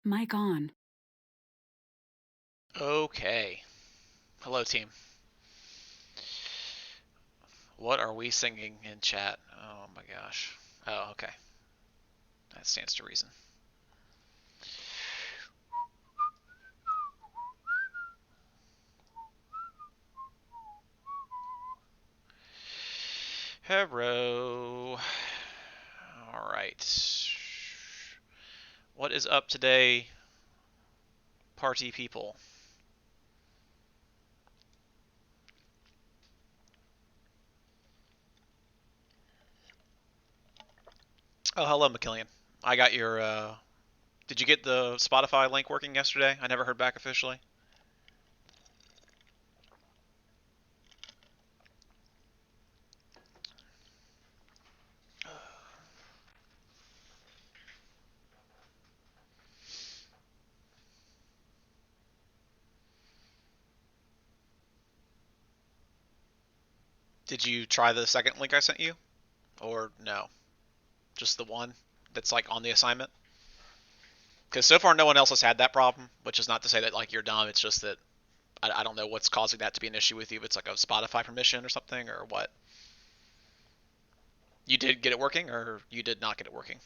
Mic on. Okay. Hello, team. What are we singing in chat? Oh my gosh. Oh, okay. That stands to reason. Hello. All right. What is up today, party people? Oh, hello, McKillian. I got your. Did you get the Spotify link working yesterday? I never heard back officially. Did you try the second link I sent you? Or no? Just the one that's like on the assignment? Because so far no one else has had that problem, which is not to say that like you're dumb. It's just that I don't know what's causing that to be an issue with you. If it's like a Spotify permission or something, or what. You did get it working, or you did not get it working.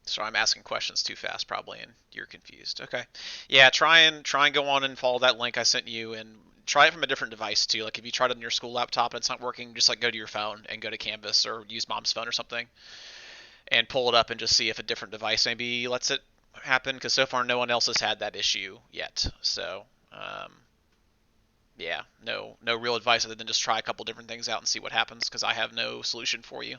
So I'm asking questions too fast, probably, and you're confused. Okay, yeah, try and go on and follow that link I sent you, and try it from a different device too. Like if you tried it on your school laptop and it's not working, just like go to your phone and go to Canvas or use mom's phone or something, and pull it up and just see if a different device maybe lets it happen. Because so far no one else has had that issue yet. So yeah, no real advice other than just try a couple different things out and see what happens. Because I have no solution for you.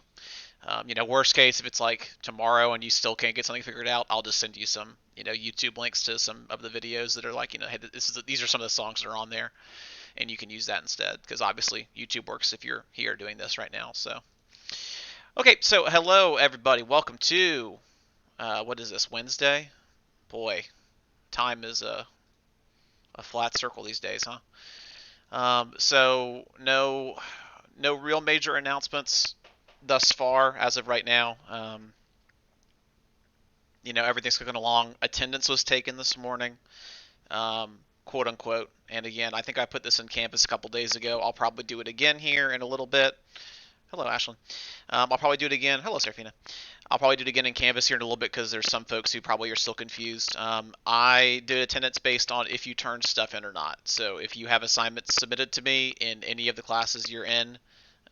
Worst case, if it's like tomorrow and you still can't get something figured out, I'll just send you some, YouTube links to some of the videos that are like, hey, these are some of the songs that are on there, and you can use that instead. Because obviously YouTube works if you're here doing this right now. So, okay, so hello everybody, welcome to what is this, Wednesday? Boy, time is a flat circle these days, huh? So no real major announcements thus far as of right now. Everything's cooking along. Attendance was taken this morning, quote unquote. And again, I think I put this in Canvas a couple days ago. I'll probably do it again here in a little bit. Hello, Ashlyn. I'll probably do it again. Hello, Serafina. I'll probably do it again in Canvas here in a little bit because there's some folks who probably are still confused. I did attendance based on if you turned stuff in or not. So if you have assignments submitted to me in any of the classes you're in,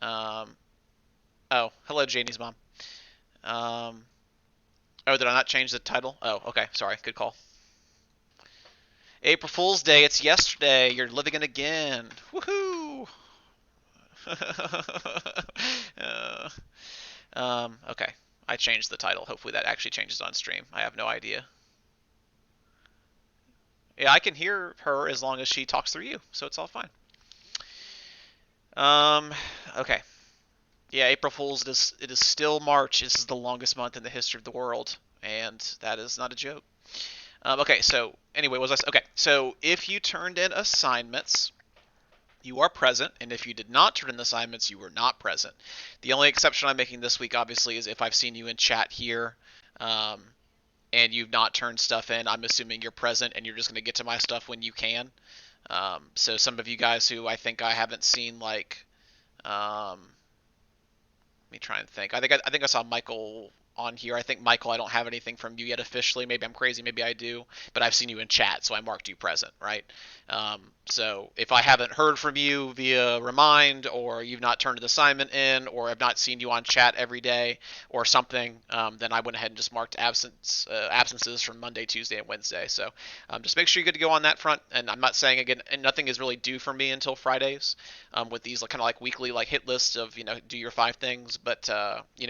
um, oh, hello, Janie's mom. Um, oh, did I not change the title? Oh, okay, sorry, good call. April Fool's Day, it's yesterday. You're living it again. Woohoo! uh, okay. I changed the title. Hopefully that actually changes on stream. I have no idea. Yeah, I can hear her as long as she talks through you, so it's all fine. Um, okay. Yeah, April Fool's, it is still March. This is the longest month in the history of the world, and that is not a joke. Okay, so anyway, what was I? Okay, so if you turned in assignments, you are present, and if you did not turn in assignments, you were not present. The only exception I'm making this week, obviously, is if I've seen you in chat here, um, and you've not turned stuff in. I'm assuming you're present, and you're just going to get to my stuff when you can. So some of you guys who I think I haven't seen, like, let me try and think. I think I saw Michael on here. I think Michael, I don't have anything from you yet officially. Maybe I'm crazy, maybe I do, but I've seen you in chat, so I marked you present, right? So if I haven't heard from you via remind, or you've not turned an assignment in, or I've not seen you on chat every day, or something, then I went ahead and just marked absences from Monday, Tuesday, and Wednesday. So just make sure you're good to go on that front. And I'm not saying again, and nothing is really due from me until Fridays, with these kind of like weekly like hit lists of do your 5 things, but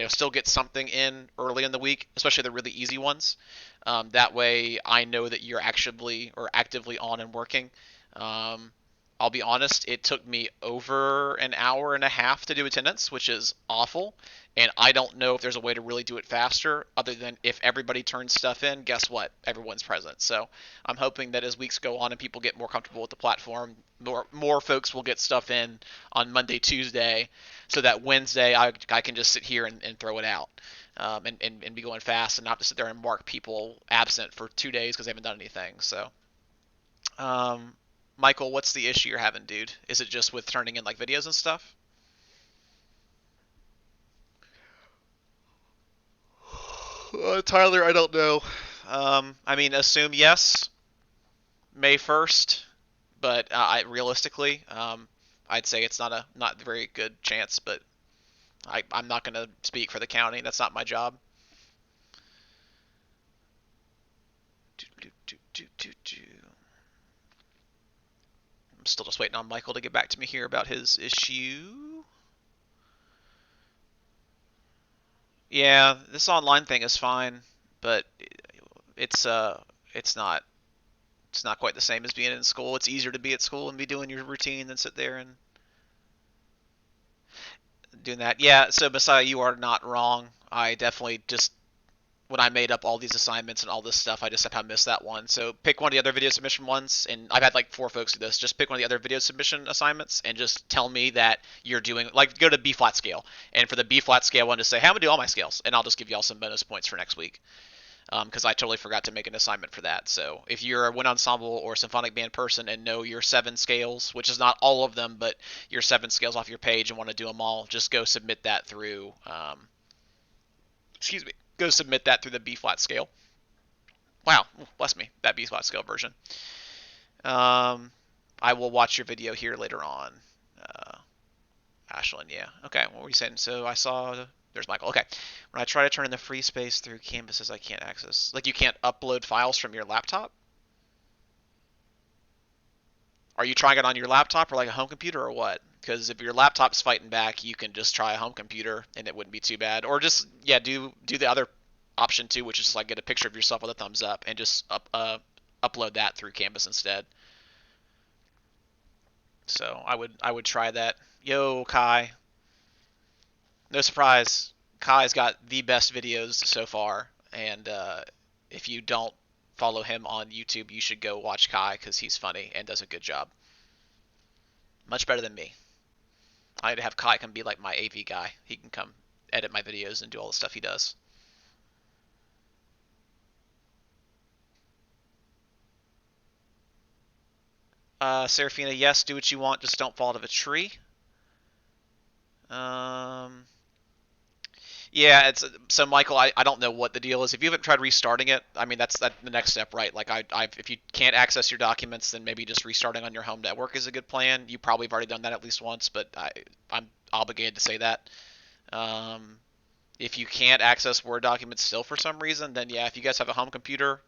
still get something in early in the week, especially the really easy ones. That way I know that you're actually or actively on and working. Um, I'll be honest, it took me over an hour and a half to do attendance, which is awful. And I don't know if there's a way to really do it faster, other than if everybody turns stuff in, guess what? Everyone's present. So I'm hoping that as weeks go on and people get more comfortable with the platform, more folks will get stuff in on Monday, Tuesday, so that Wednesday I can just sit here and throw it out. And be going fast and not to sit there and mark people absent for 2 days because they haven't done anything. So um, Michael, what's the issue you're having, dude? Is it just with turning in like videos and stuff? Tyler, I don't know. I mean, assume yes, May 1st, but realistically, I'd say it's not a very good chance. But I'm not going to speak for the county. That's not my job. I'm still just waiting on Michael to get back to me here about his issue. Yeah, this online thing is fine, but it's it's not it's not quite the same as being in school. It's easier to be at school and be doing your routine than sit there and doing that. Yeah, so Messiah, you are not wrong. I definitely just when I made up all these assignments and all this stuff, I just somehow missed that one. So pick one of the other video submission ones, and I've had like 4 folks do this. Just pick one of the other video submission assignments and just tell me that you're doing like go to B flat scale, and for the B flat scale one, just say, "Hey, I'm gonna do all my scales," and I'll just give you all some bonus points for next week. Because I totally forgot to make an assignment for that. So if you're a wind ensemble or symphonic band person and know your 7 scales, which is not all of them, but your 7 scales off your page and want to do them all, just go submit that through. Excuse me. Go submit that through the B flat scale. Wow, bless me, that B flat scale version. I will watch your video here later on. Uh, Ashlyn, yeah. Okay, what were you saying? So I saw there's Michael. Okay. When I try to turn in the free space through canvases, I can't access. Like you can't upload files from your laptop? Are you trying it on your laptop or like a home computer or what? Because if your laptop's fighting back, you can just try a home computer and it wouldn't be too bad. Or just yeah, do the other option too, which is just like get a picture of yourself with a thumbs up and just upload that through Canvas instead. So I would try that. Yo, Kai. No surprise, Kai's got the best videos so far, and if you don't follow him on YouTube, you should go watch Kai because he's funny and does a good job. Much better than me. I'd have Kai come be like my AV guy. He can come edit my videos and do all the stuff he does. Serafina, yes, do what you want, just don't fall out of a tree. Um, Yeah, it's so Michael. I don't know what the deal is. If you haven't tried restarting it, I mean that's the next step, right? Like if you can't access your documents, then maybe just restarting on your home network is a good plan. You probably have already done that at least once, but I'm obligated to say that. Um, if you can't access Word documents still for some reason, then yeah, if you guys have a home computer,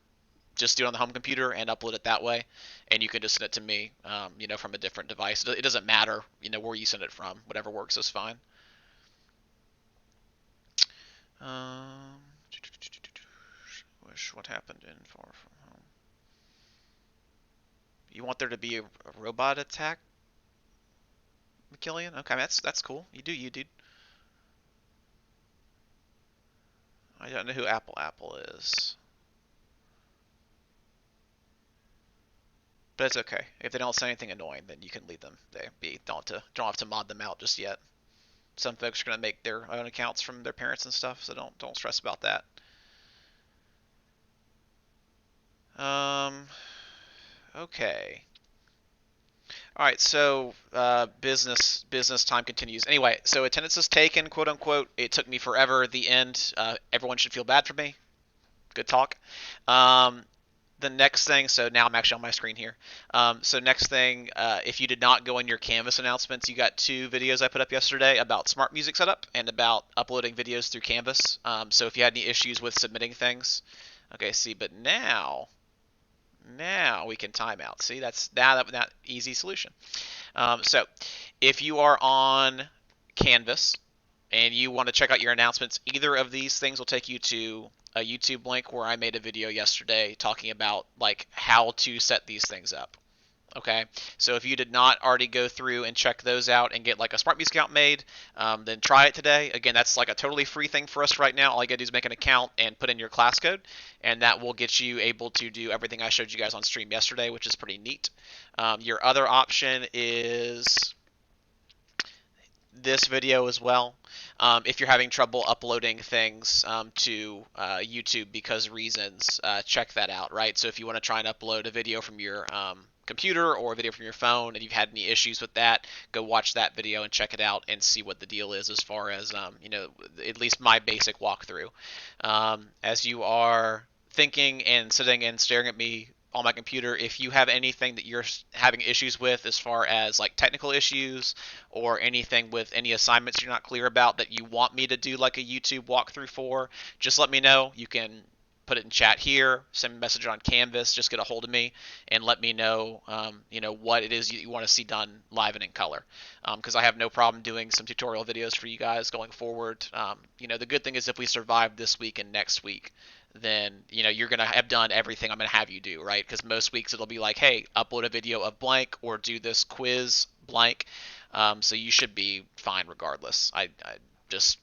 just do it on the home computer and upload it that way, and you can just send it to me, from a different device. It doesn't matter, where you send it from. Whatever works is fine. Um, wish what happened in Far From Home. You want there to be a robot attack, McKillian? Okay, that's cool. You do you, dude. I don't know who Apple is, but it's okay. If they don't say anything annoying, then you can leave them. They be don't have to mod them out just yet. Some folks are gonna make their own accounts from their parents and stuff, so don't stress about that. Um, okay. All right, so business time continues. Anyway, so attendance is taken, quote unquote. It took me forever. At the end, everyone should feel bad for me. Good talk. Um, the next thing, so now I'm actually on my screen here. So next thing, if you did not go in your Canvas announcements, you got 2 videos I put up yesterday about smart music setup and about uploading videos through Canvas. So if you had any issues with submitting things, okay, see, but now we can time out. See, that's that easy solution. So if you are on Canvas and you want to check out your announcements, either of these things will take you to a YouTube link where I made a video yesterday talking about like how to set these things up. Okay, so if you did not already go through and check those out and get like a Smart Music account made, then try it today. Again, that's like a totally free thing for us right now. All you gotta do is make an account and put in your class code, and that will get you able to do everything I showed you guys on stream yesterday, which is pretty neat. Your other option is this video as well. If you're having trouble uploading things to YouTube because of reasons, check that out, right? So if you want to try and upload a video from your computer or a video from your phone and you've had any issues with that, go watch that video and check it out and see what the deal is as far as, at least my basic walkthrough. As you are thinking and sitting and staring at me on my computer, if you have anything that you're having issues with as far as like technical issues or anything with any assignments you're not clear about that you want me to do like a YouTube walkthrough for, just let me know. You can put it in chat here, send me a message on Canvas, just get a hold of me and let me know, what it is you want to see done live and in color. Because I have no problem doing some tutorial videos for you guys going forward. The good thing is if we survive this week and next week, then you're gonna have done everything I'm gonna have you do, right? Because most weeks it'll be like, hey, upload a video of blank or do this quiz blank. So you should be fine regardless. I just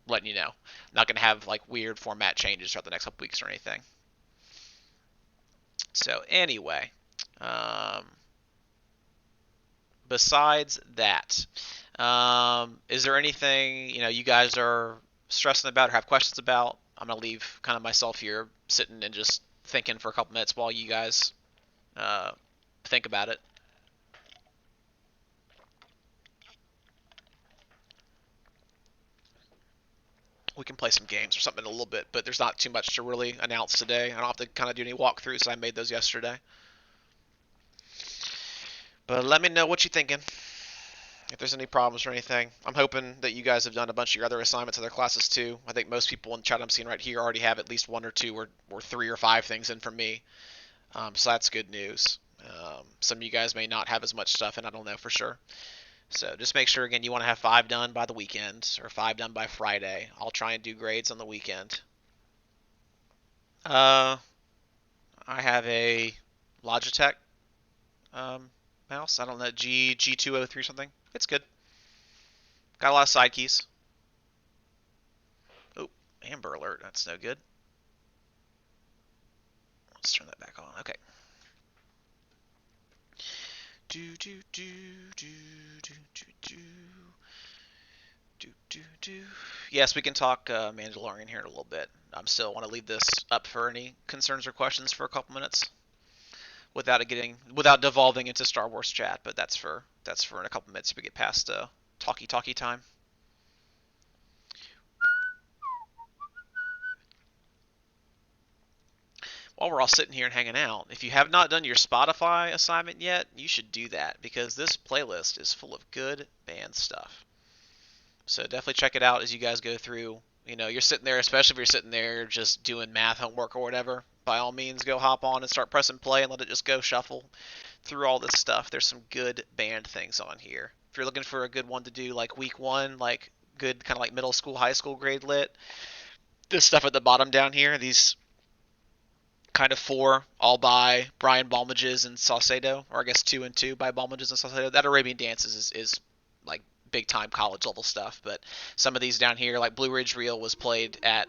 letting you know. Not gonna have like weird format changes throughout the next couple weeks or anything. So anyway, besides that, is there anything you guys are stressing about or have questions about? I'm gonna leave kind of myself here sitting and just thinking for a couple minutes while you guys uh, think about it. We can play some games or something in a little bit, but there's not too much to really announce today. I don't have to kind of do any walkthroughs, so I made those yesterday. But let me know what you're thinking. If there's any problems or anything. I'm hoping that you guys have done a bunch of your other assignments in their classes too. I think most people in the chat I'm seeing right here already have at least one or two or three or five things in from me. So that's good news. Some of you guys may not have as much stuff, and I don't know for sure. So just make sure, again, you want to have 5 done by the weekend or 5 done by Friday. I'll try and do grades on the weekend. I have a Logitech mouse. I don't know, G203 something. It's good. Got a lot of side keys. Oh, Amber Alert. That's no good. Let's turn that back on. Okay. Do do do do do do do do do do. Yes, we can talk Mandalorian here in a little bit. I'm still want to leave this up for any concerns or questions for a couple minutes without devolving into Star Wars chat. But that's for in a couple minutes if we get past talkie time. While we're all sitting here and hanging out, if you have not done your Spotify assignment yet, you should do that because this playlist is full of good band stuff. So definitely check it out as you guys go through. You're sitting there, especially if you're sitting there just doing math homework or whatever. By all means, go hop on and start pressing play and let it just go shuffle through all this stuff. There's some good band things on here. If you're looking for a good one to do like week 1, like good kind of like middle school, high school grade lit, this stuff at the bottom down here, these kind of 4, all by Brian Balmages and Saucedo, or I guess 2 and 2 by Balmages and Saucedo. That Arabian Dances is like big time college level stuff, but some of these down here, like Blue Ridge Reel was played at.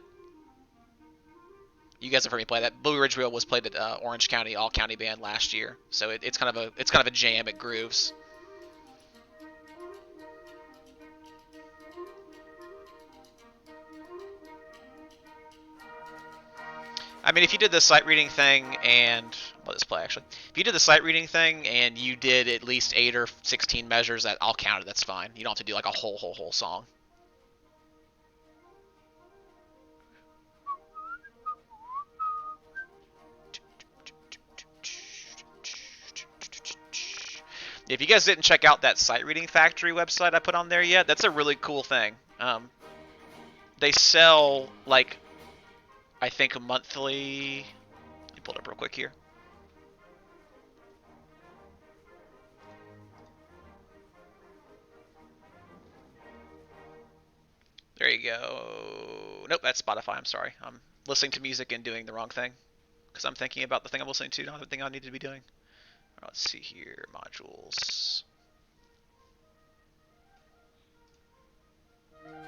You guys have heard me play that. Blue Ridge Reel was played at Orange County All County Band last year, so it's kind of a jam. It grooves. I mean, if you did the sight reading thing and let us play actually. If you did the sight reading thing and you did at least 8 or 16 measures, I'll count it. That's fine. You don't have to do like a whole song. If you guys didn't check out that sight reading factory website I put on there yet, that's a really cool thing. They sell like I think a monthly. Let me pull it up real quick here. There you go. Nope, that's Spotify. I'm sorry. I'm listening to music and doing the wrong thing because I'm thinking about the thing I'm listening to, not the thing I need to be doing. Let's see here, modules.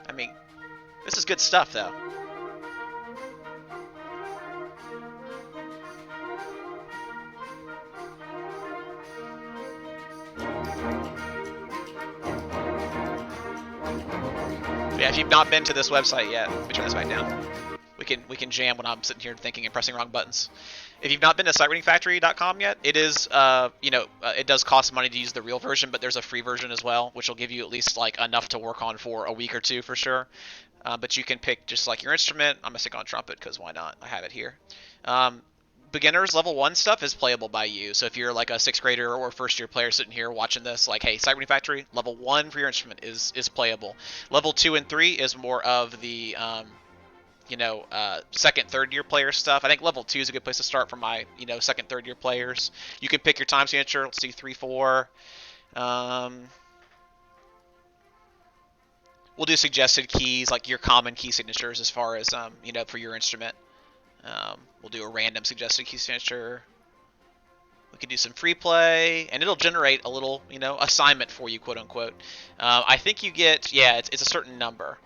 I mean, this is good stuff, though. Yeah, if you've not been to this website yet, let me turn this back down. We can jam when I'm sitting here thinking and pressing wrong buttons. If you've not been to SiteReadingFactory.com yet, it is it does cost money to use the real version, but there's a free version as well, which will give you at least like enough to work on for a week or two for sure. But you can pick just like your instrument. I'm gonna stick on trumpet because why not? I have it here. Beginners level 1 stuff is playable by you. So if you're like a 6th grader or first year player sitting here watching this, like, hey, Sight Reading Factory, level 1 for your instrument is playable. Level 2 and 3 is more of the second, third year player stuff. I think level 2 is a good place to start for my, second, third year players. You can pick your time signature. Let's do 3, 4. We'll do suggested keys, like your common key signatures as far as, for your instrument. We'll do a random suggested key signature. We could do some free play, and it'll generate a little, assignment for you, quote unquote. I think you get, it's a certain number.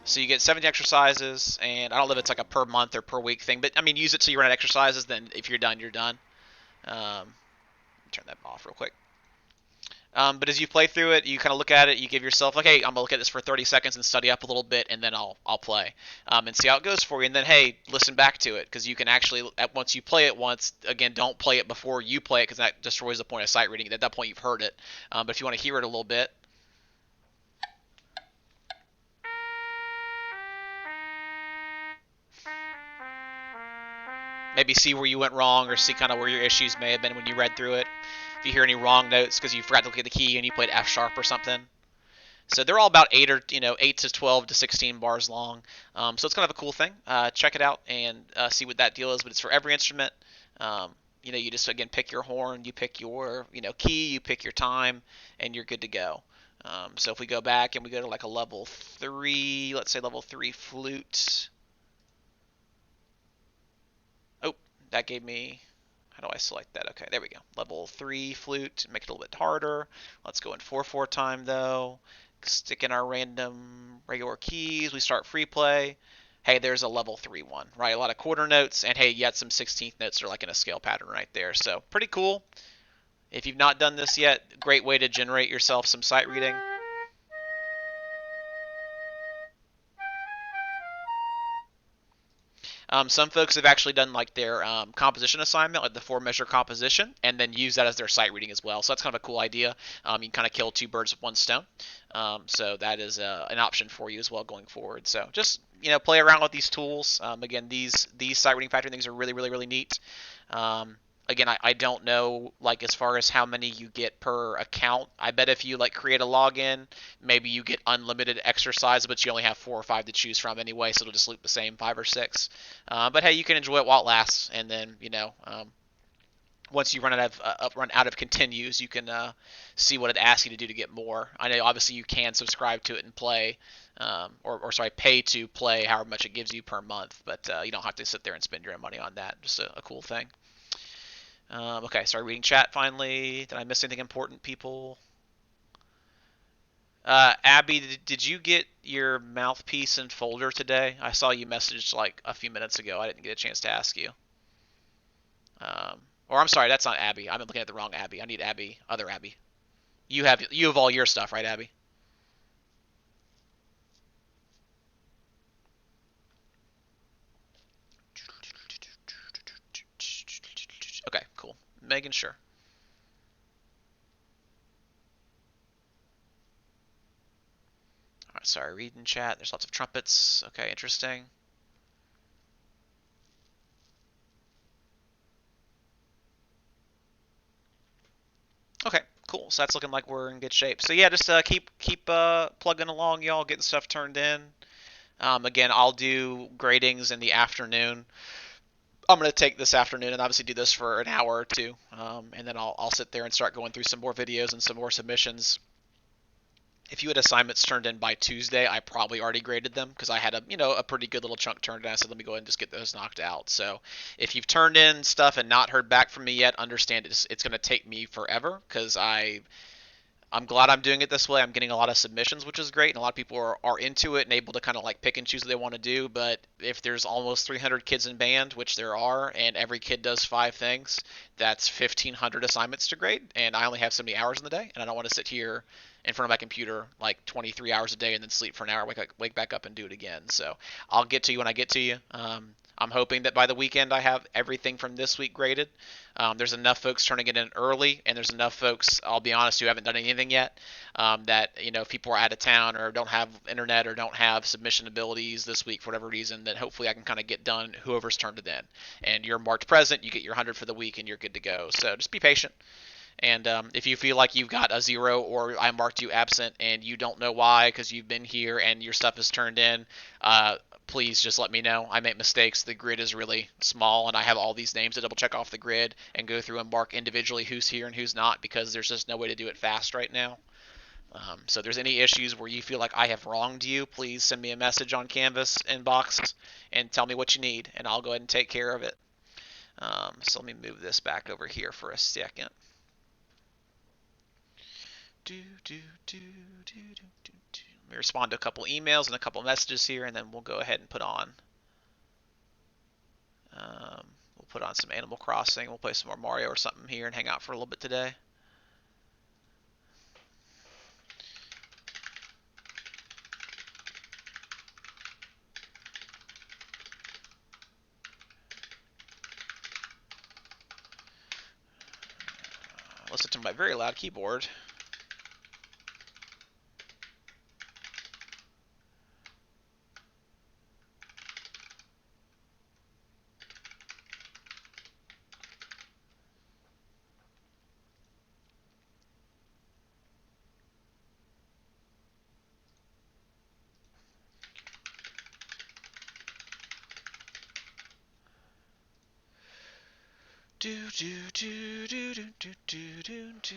So you get 70 exercises, and I don't know if it's like a per month or per week thing, but I mean, use it till you run out of exercises, then if you're done, you're done. Turn that off real quick. But as you play through it, you kind of look at it, you give yourself, like, hey, I'm going to look at this for 30 seconds and study up a little bit, and then I'll play. And see how it goes for you. And then, hey, listen back to it, because you can actually, once you play it once, again, don't play it before you play it, because that destroys the point of sight reading. At that point, you've heard it. But if you want to hear it a little bit, maybe see where you went wrong or see kind of where your issues may have been when you read through it. If you hear any wrong notes because you forgot to look at the key and you played F sharp or something. So they're all about 8 to 12 to 16 bars long. So it's kind of a cool thing. Check it out and see what that deal is. But it's for every instrument. You just, again, pick your horn, you pick your, key, you pick your time, and you're good to go. So if we go back and we go to like a level 3, let's say level 3 flute. Oh, that gave me, how do I select that? Okay, there we go. Level 3 flute, make it a little bit harder. Let's go in 4/4 time though. Stick in our random regular keys. We start free play. Hey, there's a level 3 one, right? A lot of quarter notes, and hey, you got some 16th notes that are like in a scale pattern right there. So pretty cool. If you've not done this yet, great way to generate yourself some sight reading. Some folks have actually done like their composition assignment, like the 4-measure composition, and then use that as their sight reading as well. So that's kind of a cool idea. You can kind of kill 2 birds with 1 stone. So that is an option for you as well going forward. So just play around with these tools. Again, these sight reading factor things are really, really, really neat. Again, I don't know, like, as far as how many you get per account. I bet if you, like, create a login, maybe you get unlimited exercise, but you only have 4 or 5 to choose from anyway, so it'll just loop the same 5 or 6. But, hey, you can enjoy it while it lasts, and then, once you run out of continues, you can see what it asks you to do to get more. I know, obviously, you can subscribe to it and play, pay to play however much it gives you per month, but you don't have to sit there and spend your own money on that. Just a cool thing. Okay, started reading chat finally. Did I miss anything important, people? Abby, did you get your mouthpiece and folder today? I saw you messaged like a few minutes ago. I didn't get a chance to ask you. Or I'm sorry, that's not Abby. I'm looking at the wrong Abby. I need Abby, other Abby. You have all your stuff, right, Abby? Okay, cool. Megan, sure. Alright, sorry, reading chat. There's lots of trumpets. Okay, interesting. Okay, cool. So that's looking like we're in good shape. So yeah, just keep plugging along, y'all, getting stuff turned in. Again, I'll do gradings in the afternoon. I'm going to take this afternoon and obviously do this for an hour or two, and then I'll sit there and start going through some more videos and some more submissions. if you had assignments turned in by Tuesday, I probably already graded them because I had a pretty good little chunk turned in. I said, let me go ahead and just get those knocked out. So if you've turned in stuff and not heard back from me yet, understand it's going to take me forever because I'm glad I'm doing it this way. I'm getting a lot of submissions, which is great, and a lot of people are into it and able to kind of like pick and choose what they want to do. But if there's almost 300 kids in band, which there are, and every kid does 5 things, that's 1,500 assignments to grade, and I only have so many hours in the day, and I don't want to sit here in front of my computer like 23 hours a day and then sleep for an hour, wake back up and do it again. So I'll get to you when I get to you. I'm hoping that by the weekend I have everything from this week graded. There's enough folks turning it in early, and there's enough folks, I'll be honest, who haven't done anything yet. That if people are out of town or don't have internet or don't have submission abilities this week for whatever reason, that hopefully I can kind of get done whoever's turned it in. And you're marked present, you get your 100 for the week, and you're good to go. So just be patient. And if you feel like you've got a 0 or I marked you absent and you don't know why because you've been here and your stuff is turned in, please just let me know. I make mistakes. The grid is really small and I have all these names to double check off the grid and go through and mark individually who's here and who's not because there's just no way to do it fast right now. So if there's any issues where you feel like I have wronged you, please send me a message on Canvas inbox and tell me what you need, and I'll go ahead and take care of it. So let me move this back over here for a second. Let me respond to a couple emails and a couple messages here, and then we'll go ahead and put on. We'll put on some Animal Crossing. We'll play some more Mario or something here and hang out for a little bit today. Listen to my very loud keyboard. Do do do do do do do do do.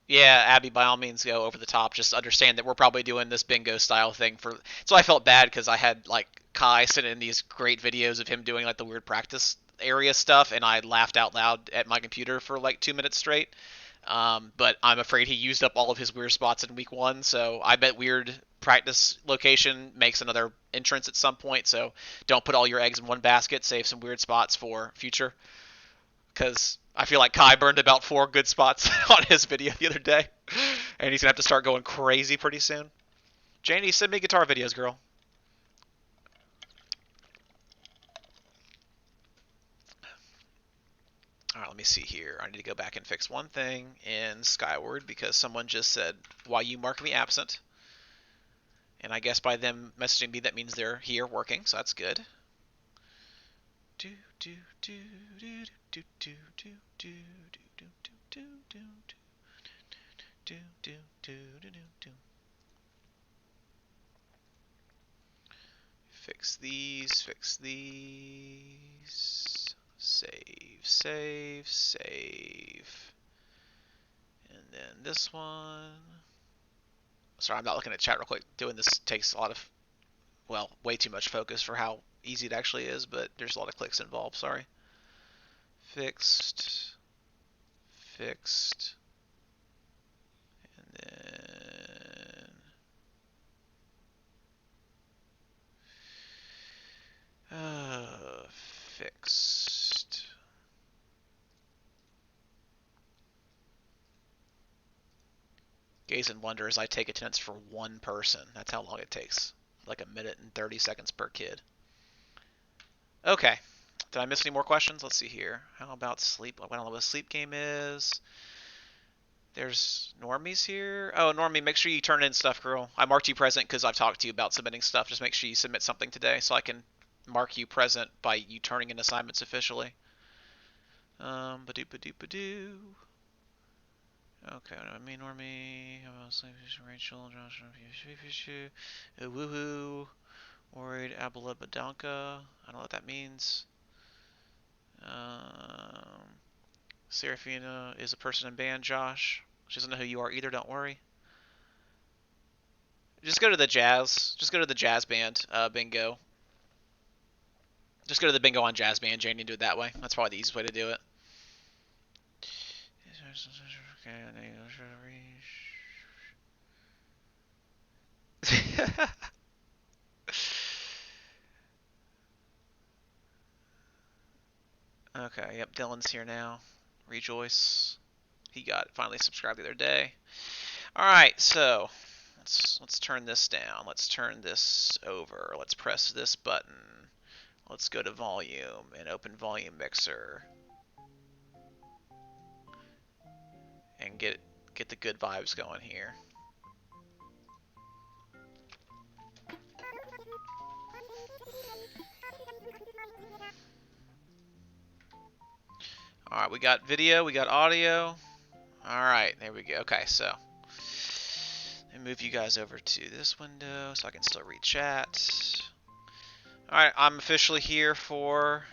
Yeah, Abby, by all means, go over the top. Just understand that we're probably doing this bingo style thing for. So I felt bad because I had like Kai sent in these great videos of him doing like the weird practice area stuff, and I laughed out loud at my computer for like 2 minutes straight. But I'm afraid he used up all of his weird spots in week one, so I bet weird practice location makes another entrance at some point. So don't put all your eggs in one basket. Save some weird spots for future because I feel like Kai burned about 4 good spots on his video the other day, and he's gonna have to start going crazy pretty soon. Janie, send me guitar videos, girl. All right, let me see here. I need to go back and fix one thing in Skyward because someone just said, "Why you mark me absent?" And I guess by them messaging me, that means they're here working, so that's good. Do do do do do do do do do do do do do do do do do. Fix these, fix these. Save, save, save. And then this one. Sorry, I'm not looking at chat real quick. Doing this takes a lot of, well, way too much focus for how easy it actually is, but there's a lot of clicks involved. Sorry. Fixed, fixed, and then fixed. Gaze and wonder as I take attendance for one person. That's how long it takes. Like 1 minute and 30 seconds per kid. Okay. Did I miss any more questions? Let's see here. How about sleep? I don't know what a sleep game is. There's normies here. Oh, Normie, make sure you turn in stuff, girl. I marked you present because I've talked to you about submitting stuff. Just make sure you submit something today so I can mark you present by you turning in assignments officially. Ba-doo, ba-doo, ba-doo. Okay, I mean, Normie, Rachel, Josh, woohoo, worried, Abela Badanka. I don't know what that means. Serafina is a person in band, Josh. She doesn't know who you are either, don't worry. Just go to the jazz. Just go to the jazz band bingo. Just go to the bingo on jazz band, Jane, and do it that way. That's probably the easiest way to do it. Okay, yep, Dylan's here now. Rejoice. He got finally subscribed the other day. Alright, so let's turn this down. Let's turn this over. Let's press this button. Let's go to volume and open volume mixer. And get the good vibes going here. Alright, we got video, we got audio. Alright, there we go. Okay, so let me move you guys over to this window so I can still read chat. Alright, I'm officially here for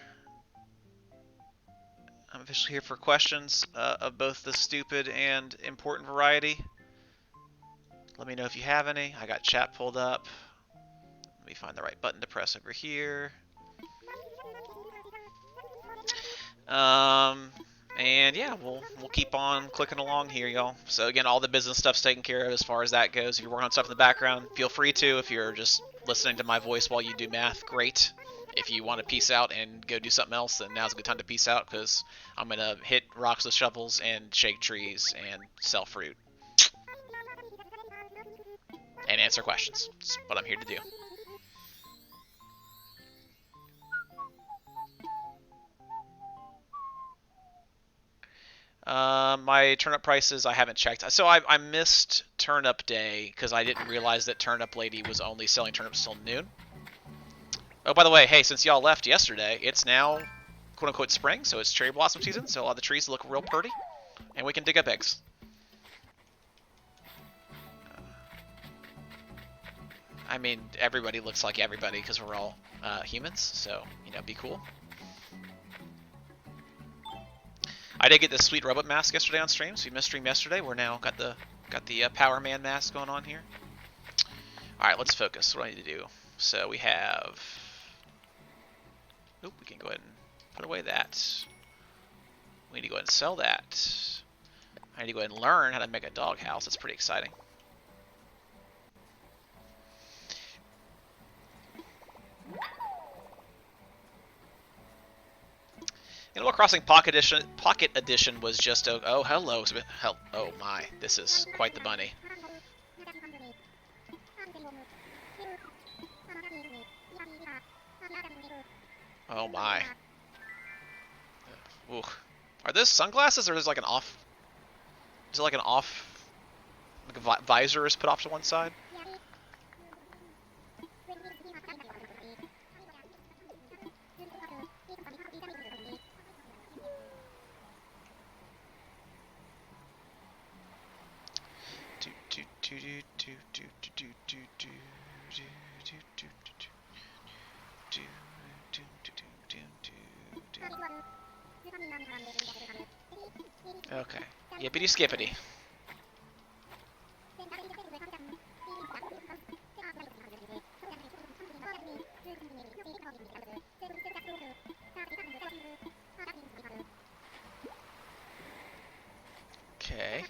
questions of both the stupid and important variety. Let me know if you have any. I got chat pulled up. Let me find the right button to press over here. And yeah, we'll keep on clicking along here, y'all. So again, all the business stuff's taken care of as far as that goes. If you're working on stuff in the background, feel free to. If you're just listening to my voice while you do math, great. If you want to peace out and go do something else, then now's a good time to peace out, because I'm going to hit rocks with shovels and shake trees and sell fruit. And answer questions. That's what I'm here to do. My turnip prices, I haven't checked. So I missed turnip day because I didn't realize that Turnip Lady was only selling turnips till noon. Oh, by the way, hey, since y'all left yesterday, it's now quote-unquote spring, so it's cherry blossom season, so a lot of the trees look real pretty, and we can dig up eggs. I mean, everybody looks like everybody because we're all humans, so, you know, be cool. I did get this sweet robot mask yesterday on stream, so we missed stream yesterday. We're now got the Power Man mask going on here. Alright, let's focus. What do I need to do? So we have... Oop, we can go ahead and put away that. We need to go ahead and sell that. I need to go ahead and learn how to make a doghouse. That's pretty exciting. Animal Crossing Pocket Edition was just a... Oh, hello. Oh my, this is quite the bunny. Oh my. Ooh. Are those sunglasses, or is like an off... Is it like an off... Like a visor is put off to one side? Okay. Yippity skippity. Okay.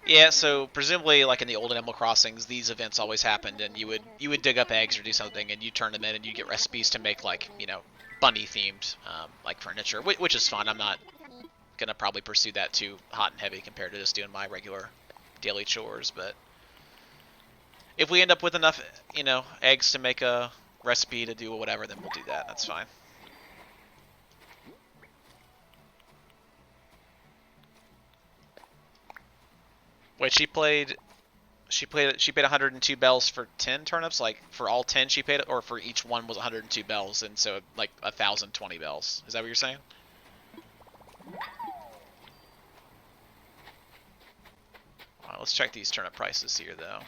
Yeah, so presumably, like in the old Animal Crossings, these events always happened, and you would dig up eggs or do something, and you turn them in, and you get recipes to make, like, you know, bunny themed like furniture, which is fun. I'm not gonna probably pursue that too hot and heavy compared to just doing my regular daily chores, but if we end up with enough, you know, eggs to make a recipe to do whatever, then we'll do that. That's fine. Wait, she paid 102 bells for 10 turnips, like for all 10 she paid, or for each one was 102 bells, and so like 1,020 bells. Is that what you're saying? Alright, let's check these turnip prices here, though.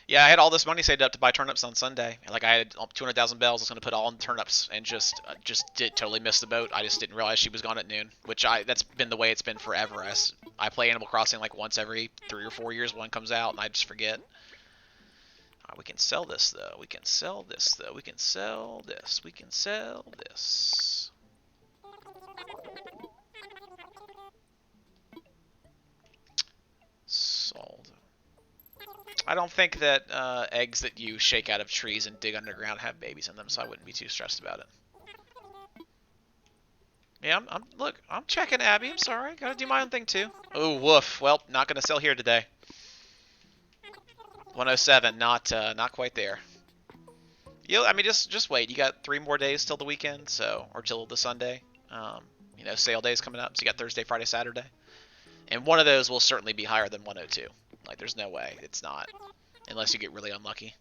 Yeah, I had all this money saved up to buy turnips on Sunday. Like I had 200,000 bells. I was going to put all in turnips, and just did totally miss the boat. I just didn't realize she was gone at noon. That's been the way it's been forever. I play Animal Crossing like once every 3 or 4 years. One comes out, and I just forget. We can sell this though. We can sell this though. We can sell this. We can sell this. Sold. I don't think that eggs that you shake out of trees and dig underground have babies in them, so I wouldn't be too stressed about it. Yeah, look, I'm checking Abby. I'm sorry, gotta do my own thing too. Oh, woof. Well, not gonna sell here today. 107, not quite there. I mean, just wait. You got 3 more days till the weekend, or till the Sunday. Sale days coming up. So you got Thursday, Friday, Saturday, and one of those will certainly be higher than 102. Like, there's no way it's not, unless you get really unlucky.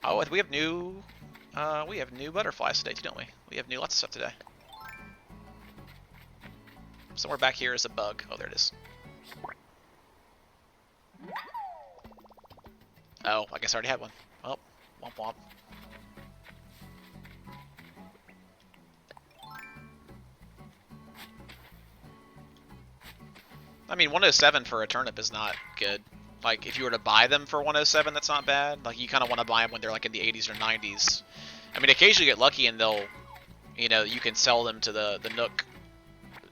Oh, we have new butterflies today, don't we? We have lots of stuff today. Somewhere back here is a bug. Oh, there it is. Oh, I guess I already had one. Oh, womp womp. I mean, 107 for a turnip is not good. Like, if you were to buy them for 107, that's not bad. Like, you kind of want to buy them when they're like in the 80s or 90s. I mean, occasionally you get lucky and you can sell them to the Nook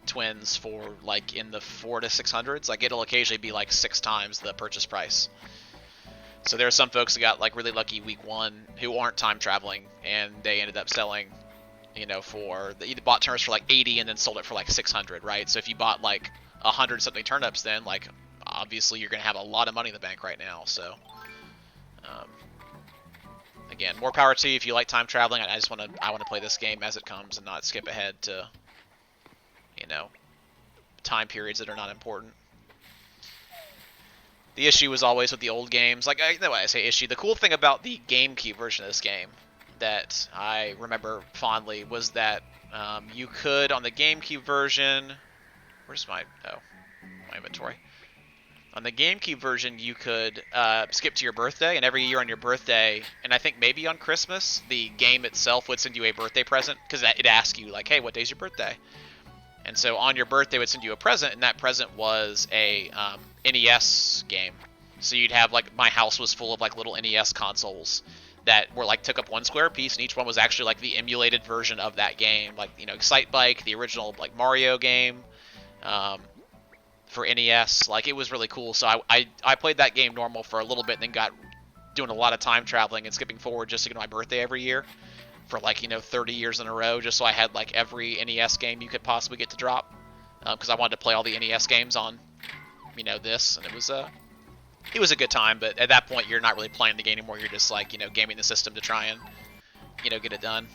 twins for like in the 400s to 600s. Like, it'll occasionally be like 6 times the purchase price. So there are some folks that got like really lucky week 1 who aren't time traveling, and they ended up selling, they bought turnips for like 80 and then sold it for like 600, right? So if you bought like 100 something turnips, then like obviously you're gonna have a lot of money in the bank right now. So again, more power to you if you like time traveling. I want to play this game as it comes and not skip ahead to time periods that are not important. The issue was always with the old games. Like, I say issue. The cool thing about the GameCube version of this game that I remember fondly was that you could, on the GameCube version... Where's my inventory? On the GameCube version, you could skip to your birthday, and every year on your birthday, and I think maybe on Christmas, the game itself would send you a birthday present, because it asked you, like, hey, what day's your birthday? And so on your birthday, it would send you a present, and that present was a NES game. So you'd have, like, my house was full of, like, little NES consoles that were, like, took up one square piece, and each one was actually, like, the emulated version of that game. Like, Excite Bike, the original, like, Mario game for NES. Like, it was really cool. So I played that game normal for a little bit, and then got doing a lot of time traveling and skipping forward just to get my birthday every year for, like, 30 years in a row, just so I had, like, every NES game you could possibly get to drop, because I wanted to play all the NES games on, this, and it was a good time. But at that point, you're not really playing the game anymore. You're just, like, gaming the system to try and, get it done.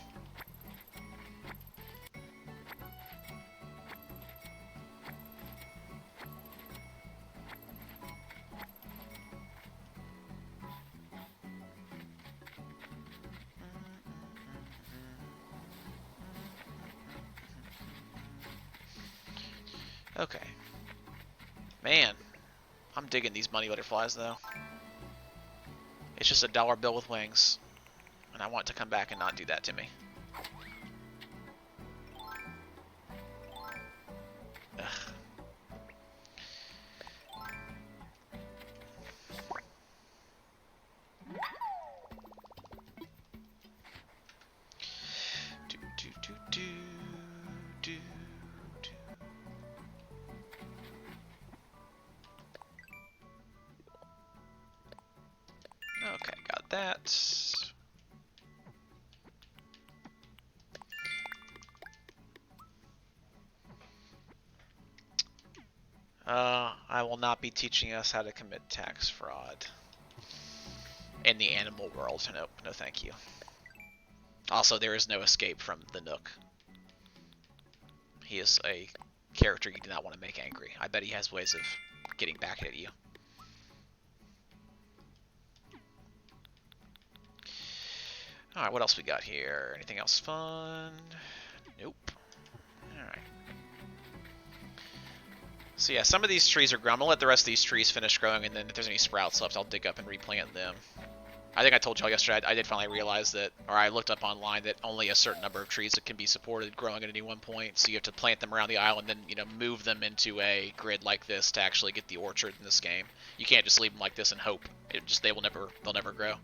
Okay. Man, I'm digging these money butterflies, though. It's just a dollar bill with wings, and I want it to come back and not do that to me. Ugh. Okay, got that. I will not be teaching us how to commit tax fraud in the animal world. Nope, no thank you. Also, there is no escape from the Nook. He is a character you do not want to make angry. I bet he has ways of getting back at you. Alright, what else we got here? Anything else fun? Nope. Alright. So yeah, some of these trees are grown. I'm gonna let the rest of these trees finish growing, and then if there's any sprouts left, I'll dig up and replant them. I think I told y'all yesterday, I did finally realize that, or I looked up online that only a certain number of trees that can be supported growing at any one point. So you have to plant them around the island, and then move them into a grid like this to actually get the orchard in this game. You can't just leave them like this and hope. They'll never grow.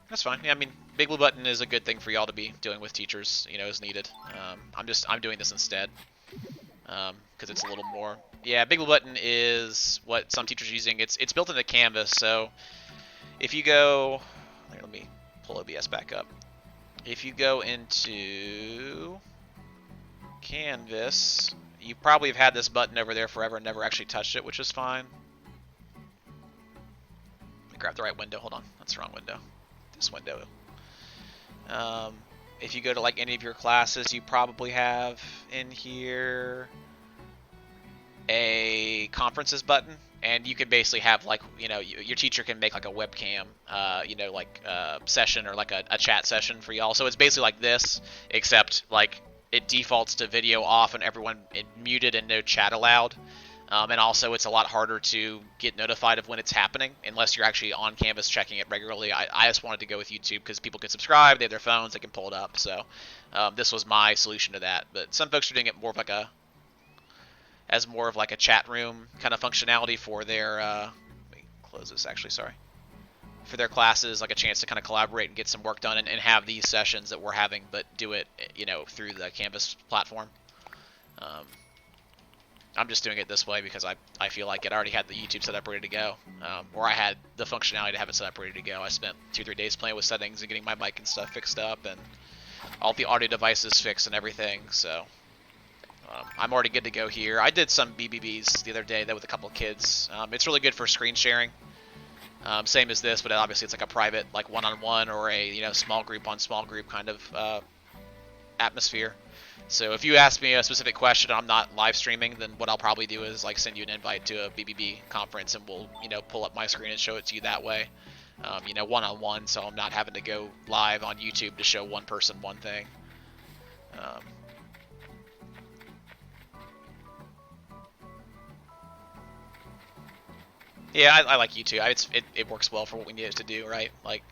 That's fine. Yeah, I mean, Big Blue Button is a good thing for y'all to be doing with teachers, as needed. I'm doing this instead because it's a little more. Yeah, Big Blue Button is what some teachers are using. It's built into Canvas, so if you go, let me pull OBS back up. If you go into Canvas, you probably have had this button over there forever and never actually touched it, which is fine. Let me grab the right window. Hold on, that's the wrong window. This window. If you go to like any of your classes, you probably have in here a conferences button, and you can basically have like your teacher can make like a webcam session or like a chat session for y'all. So it's basically like this, except like it defaults to video off and everyone muted and no chat allowed. And also, it's a lot harder to get notified of when it's happening unless you're actually on Canvas checking it regularly. I just wanted to go with YouTube because people can subscribe, they have their phones, they can pull it up. So this was my solution to that. But some folks are doing it more of like a chat room kind of functionality for their. Let me close this actually. Sorry. For their classes, like a chance to kind of collaborate and get some work done and have these sessions that we're having, but do it through the Canvas platform. I'm just doing it this way because I feel like it already had the YouTube set up ready to go, or I had the functionality to have it set up ready to go. I spent 2-3 days playing with settings and getting my mic and stuff fixed up and all the audio devices fixed and everything, so I'm already good to go here. I did some BBBs the other day with a couple of kids. It's really good for screen sharing, same as this, but obviously it's like a private, like one-on-one or a small group on small group kind of atmosphere. So if you ask me a specific question and I'm not live streaming, then what I'll probably do is like send you an invite to a BBB conference and we'll pull up my screen and show it to you that way, one-on-one, so I'm not having to go live on YouTube to show one person one thing. Yeah, I like YouTube. It works well for what we need it to do, right? Like,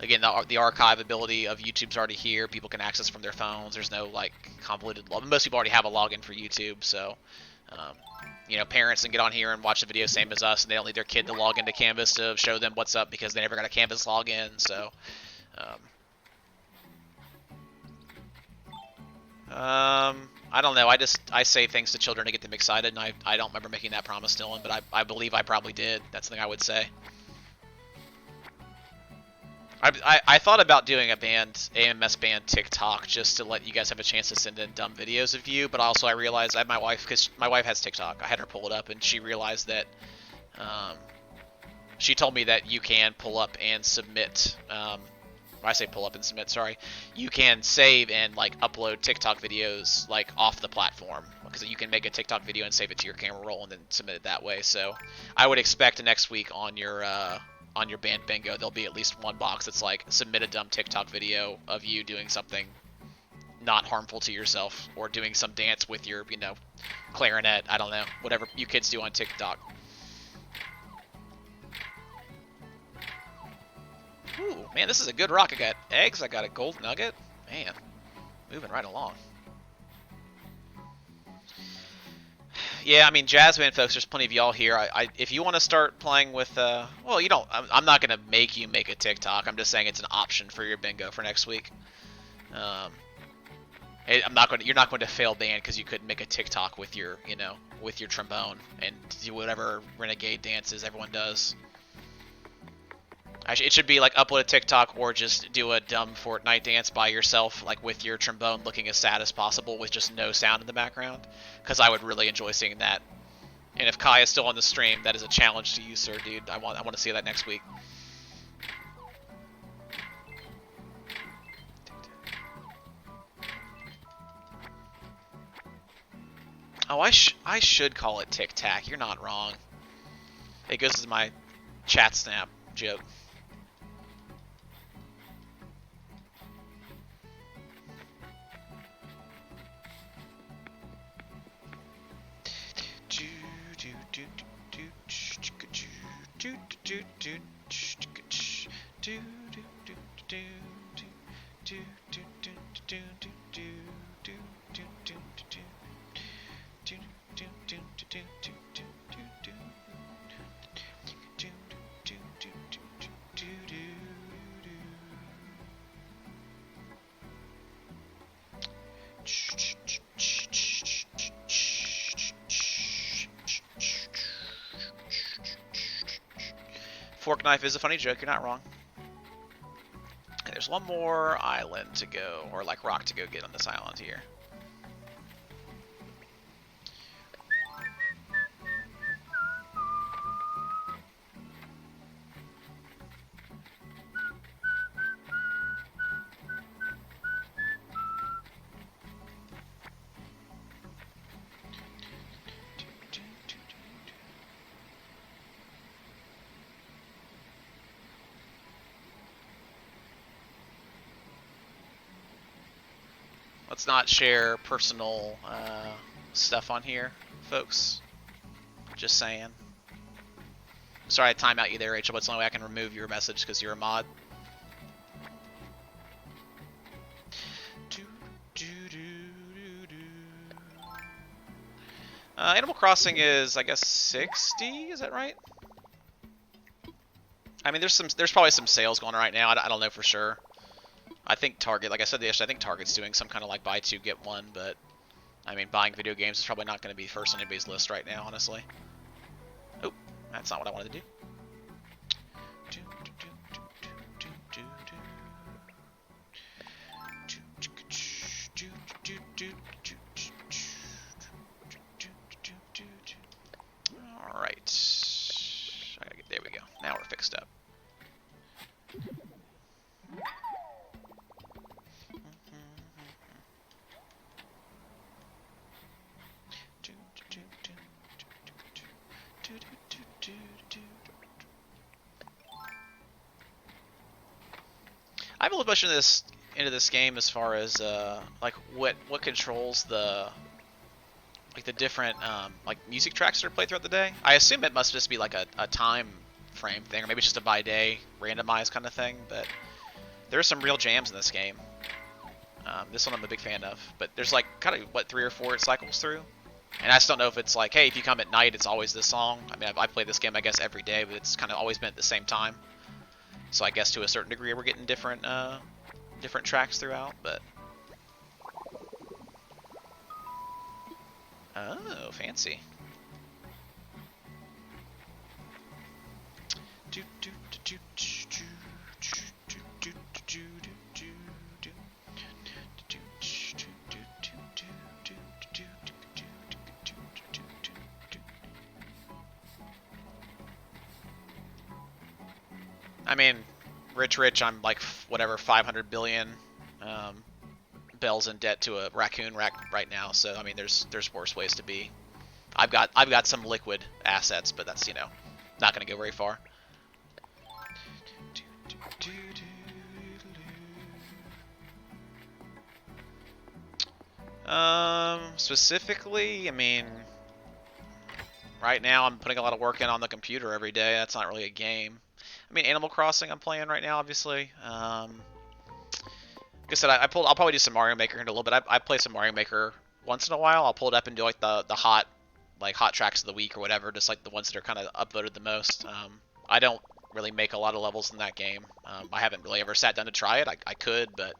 again, the archive ability of YouTube's already here. People can access from their phones. There's no like convoluted. Most people already have a login for YouTube, so parents can get on here and watch the video same as us, and they don't need their kid to log into Canvas to show them what's up because they never got a Canvas login. So, I don't know. I say things to children to get them excited, and I don't remember making that promise, Dylan, but I believe I probably did. That's the thing I would say. I thought about doing a AMS band TikTok just to let you guys have a chance to send in dumb videos of you, but also I realized I had my wife, because my wife has TikTok. I had her pull it up, and she realized that she told me that you can pull up and submit. I say pull up and submit. Sorry, you can save and like upload TikTok videos like off the platform, because you can make a TikTok video and save it to your camera roll and then submit it that way. So I would expect next week on your band bingo, there'll be at least one box that's like submit a dumb TikTok video of you doing something not harmful to yourself or doing some dance with your clarinet. I don't know, whatever you kids do on TikTok. Ooh, man, this is a good rock. I got eggs, I got a gold nugget. Man, moving right along. Yeah, I mean, jazz band folks, there's plenty of y'all here. If you want to start playing with, well, you don't. I'm not gonna make you make a TikTok. I'm just saying it's an option for your bingo for next week. You're not going to fail band because you couldn't make a TikTok with your, with your trombone and do whatever renegade dances everyone does. It should be like upload a TikTok or just do a dumb Fortnite dance by yourself, like with your trombone looking as sad as possible with just no sound in the background, because I would really enjoy seeing that. And if Kai is still on the stream, that is a challenge to you, sir, dude. I want to see that next week. Oh, I should call it Tic Tac. You're not wrong. It goes to my chat snap joke. Fork knife is a funny joke, you're not wrong. And there's one more island to go, or like rock to go get on this island here. Let's not share personal stuff on here, folks. Just saying. Sorry I time out you there, Rachel, but it's the only way I can remove your message because you're a mod. Animal Crossing is, I guess, 60. Is that right? I mean, there's probably some sales going on right now. I don't know for sure. I think Target, like I said yesterday, I think Target's doing some kind of like buy two get one, but I mean, buying video games is probably not going to be first on anybody's list right now, honestly. Oh, that's not what I wanted to do. All right. There we go. Now we're fixed up. I haven't looked much into this game as far as like what controls the different like music tracks that are played throughout the day. I assume it must just be like a time frame thing, or maybe it's just a by day randomized kind of thing. But there's some real jams in this game. This one I'm a big fan of, but there's like kind of what 3 or 4 it cycles through, and I just don't know if it's like, hey, if you come at night, it's always this song. I mean, I play this game I guess every day, but it's kind of always been at the same time. So I guess to a certain degree we're getting different different tracks throughout, but oh, fancy. I mean, rich, I'm like, whatever, 500 billion bells in debt to a raccoon right now, so, I mean, there's worse ways to be. I've got some liquid assets, but that's, you know, not going to go very far. Specifically, I mean, right now I'm putting a lot of work in on the computer every day. That's not really a game. I mean, Animal Crossing I'm playing right now, obviously. Like I said, I'll probably do some Mario Maker in a little bit. I play some Mario Maker once in a while. I'll pull it up and do like the hot tracks of the week or whatever, just like the ones that are kind of upvoted the most. I don't really make a lot of levels in that game. I haven't really ever sat down to try it. I could, but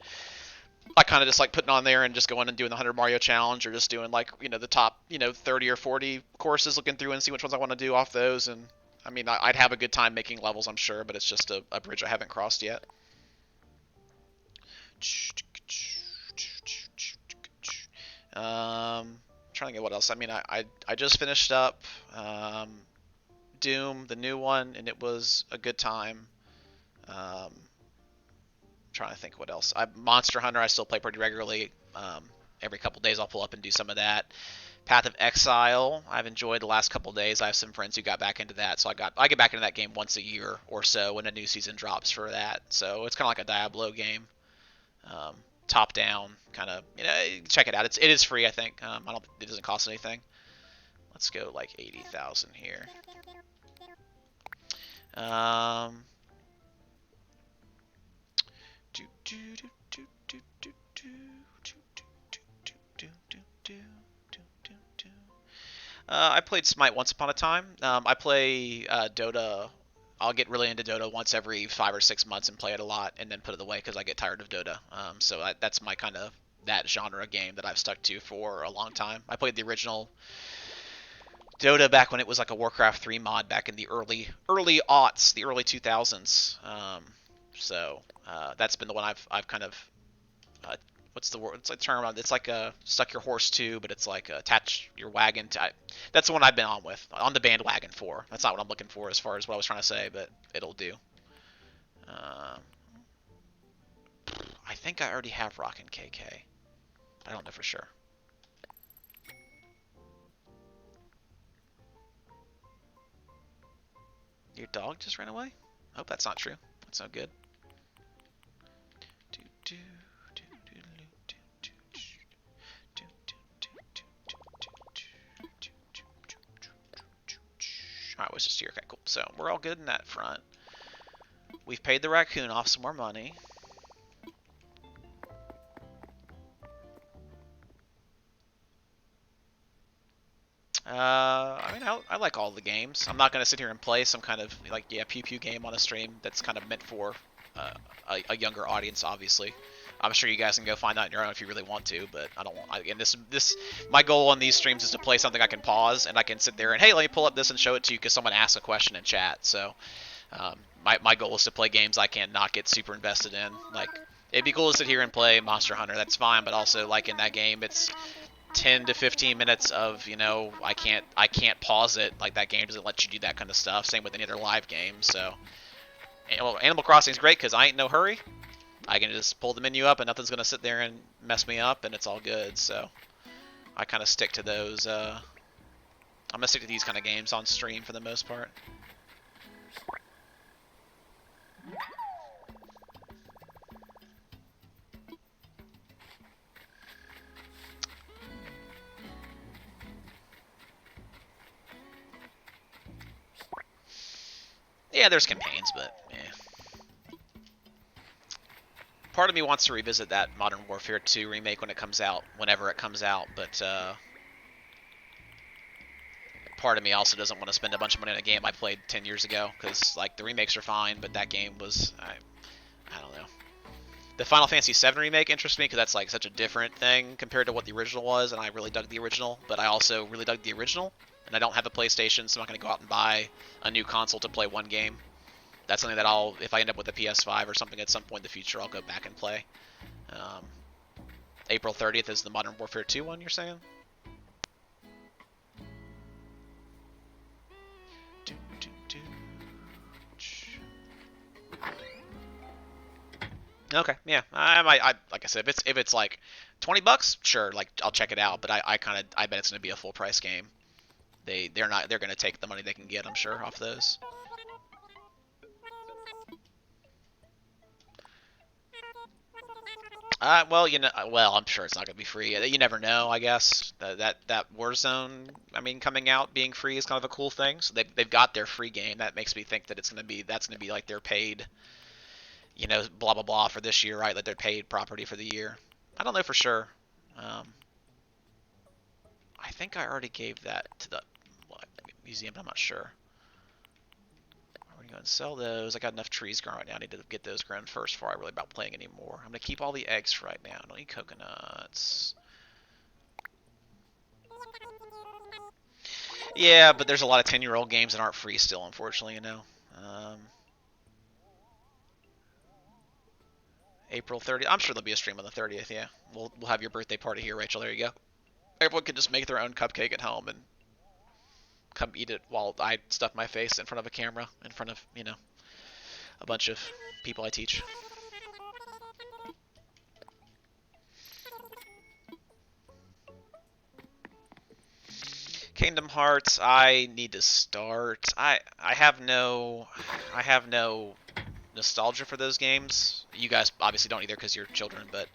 I kind of just like putting on there and just going and doing the 100 Mario challenge, or just doing like, you know, the top, you know, 30 or 40 courses, looking through and see which ones I want to do off those. And I mean, I'd have a good time making levels, I'm sure, but it's just a bridge I haven't crossed yet. Trying to get what else. I mean, I just finished up Doom, the new one, and it was a good time. Trying to think what else. Monster Hunter I still play pretty regularly. Every couple days I'll pull up and do some of that. Path of Exile I've enjoyed the last couple days. I have some friends who got back into that, so I get back into that game once a year or so when a new season drops for that. So it's kind of like a Diablo game, top down kind of. You know, check it out. It is free, I think. It doesn't cost anything. Let's go like 80,000 here. Um. I played Smite once upon a time. I play Dota. I'll get really into Dota once every 5 or 6 months and play it a lot, and then put it away because I get tired of Dota. That's my kind of that genre game that I've stuck to for a long time. I played the original Dota back when it was like a Warcraft 3 mod back in the early aughts, the early 2000s. That's been the one I've kind of what's the word? It's like term. It's like stuck your horse to, but it's like attach your wagon to. That's the one I've been on the bandwagon for. That's not what I'm looking for as far as what I was trying to say, but it'll do. I think I already have Rock and KK. I don't know for sure. Your dog just ran away? Hope that's not true. That's not good. Alright, was just here. Okay, cool. So we're all good in that front. We've paid the raccoon off some more money. I mean, I like all the games. I'm not going to sit here and play some kind of, like, pew pew game on a stream that's kind of meant for a younger audience, obviously. I'm sure you guys can go find that on your own if you really want to, but I don't want, again, my goal on these streams is to play something I can pause, and I can sit there and, hey, let me pull up this and show it to you because someone asked a question in chat, so my goal is to play games I can not get super invested in. Like, it'd be cool to sit here and play Monster Hunter, that's fine, but also, like, in that game, it's 10 to 15 minutes of, I can't pause it. Like, that game doesn't let you do that kind of stuff. Same with any other live game. So, Animal Crossing is great because I ain't no hurry. I can just pull the menu up and nothing's gonna sit there and mess me up, and it's all good. So, I kind of stick to those. I'm gonna stick to these kind of games on stream for the most part. Yeah, there's campaigns, but yeah. Part of me wants to revisit that Modern Warfare 2 remake when it comes out, whenever it comes out, but part of me also doesn't want to spend a bunch of money on a game I played 10 years ago, because, like, the remakes are fine, but that game was, I don't know. The Final Fantasy VII remake interests me because that's, like, such a different thing compared to what the original was, and I really dug the original, but I also really dug the original, and I don't have a PlayStation, so I'm not going to go out and buy a new console to play one game. That's something that if I end up with a PS5 or something at some point in the future, I'll go back and play. April 30th is the Modern Warfare 2 one, you're saying? Okay, yeah. I like I said, if it's like $20, sure, like I'll check it out. But I bet it's gonna be a full price game. They're gonna take the money they can get, I'm sure, off those. Well, I'm sure it's not gonna be free. You never know, I guess. That Warzone, I mean, coming out being free is kind of a cool thing. So they've got their free game. That makes me think that that's gonna be like their paid, blah blah blah for this year, right? Like their paid property for the year. I don't know for sure. I think I already gave that to the museum, but I'm not sure. We're going to sell those. I got enough trees growing right now. I need to get those grown first before I really about playing anymore. I'm going to keep all the eggs for right now. I don't need coconuts. Yeah, but there's a lot of 10-year-old games that aren't free still, unfortunately, April 30th. I'm sure there'll be a stream on the 30th, yeah. We'll have your birthday party here, Rachel. There you go. Everyone can just make their own cupcake at home and come eat it while I stuff my face in front of a camera, in front of, a bunch of people I teach. Kingdom Hearts, I need to start. I have no nostalgia for those games. You guys obviously don't either because you're children, but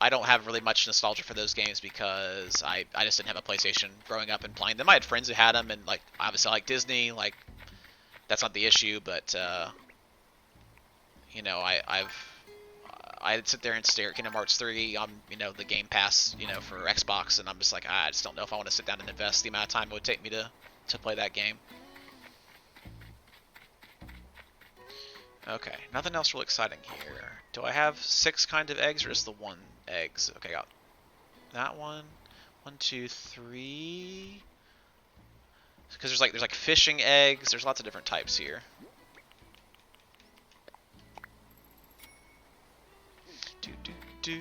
I don't have really much nostalgia for those games because I just didn't have a PlayStation growing up and playing them. I had friends who had them, and like obviously I like Disney, like that's not the issue. But you know, I'd sit there and stare at Kingdom Hearts 3 on the Game Pass for Xbox, and I'm just like I just don't know if I want to sit down and invest the amount of time it would take me to play that game. Okay, nothing else real exciting here. Do I have 6 kind of eggs or is the 1 eggs? Okay, got that one. 1, 2, 3. Because there's like fishing eggs. There's lots of different types here. Do do do.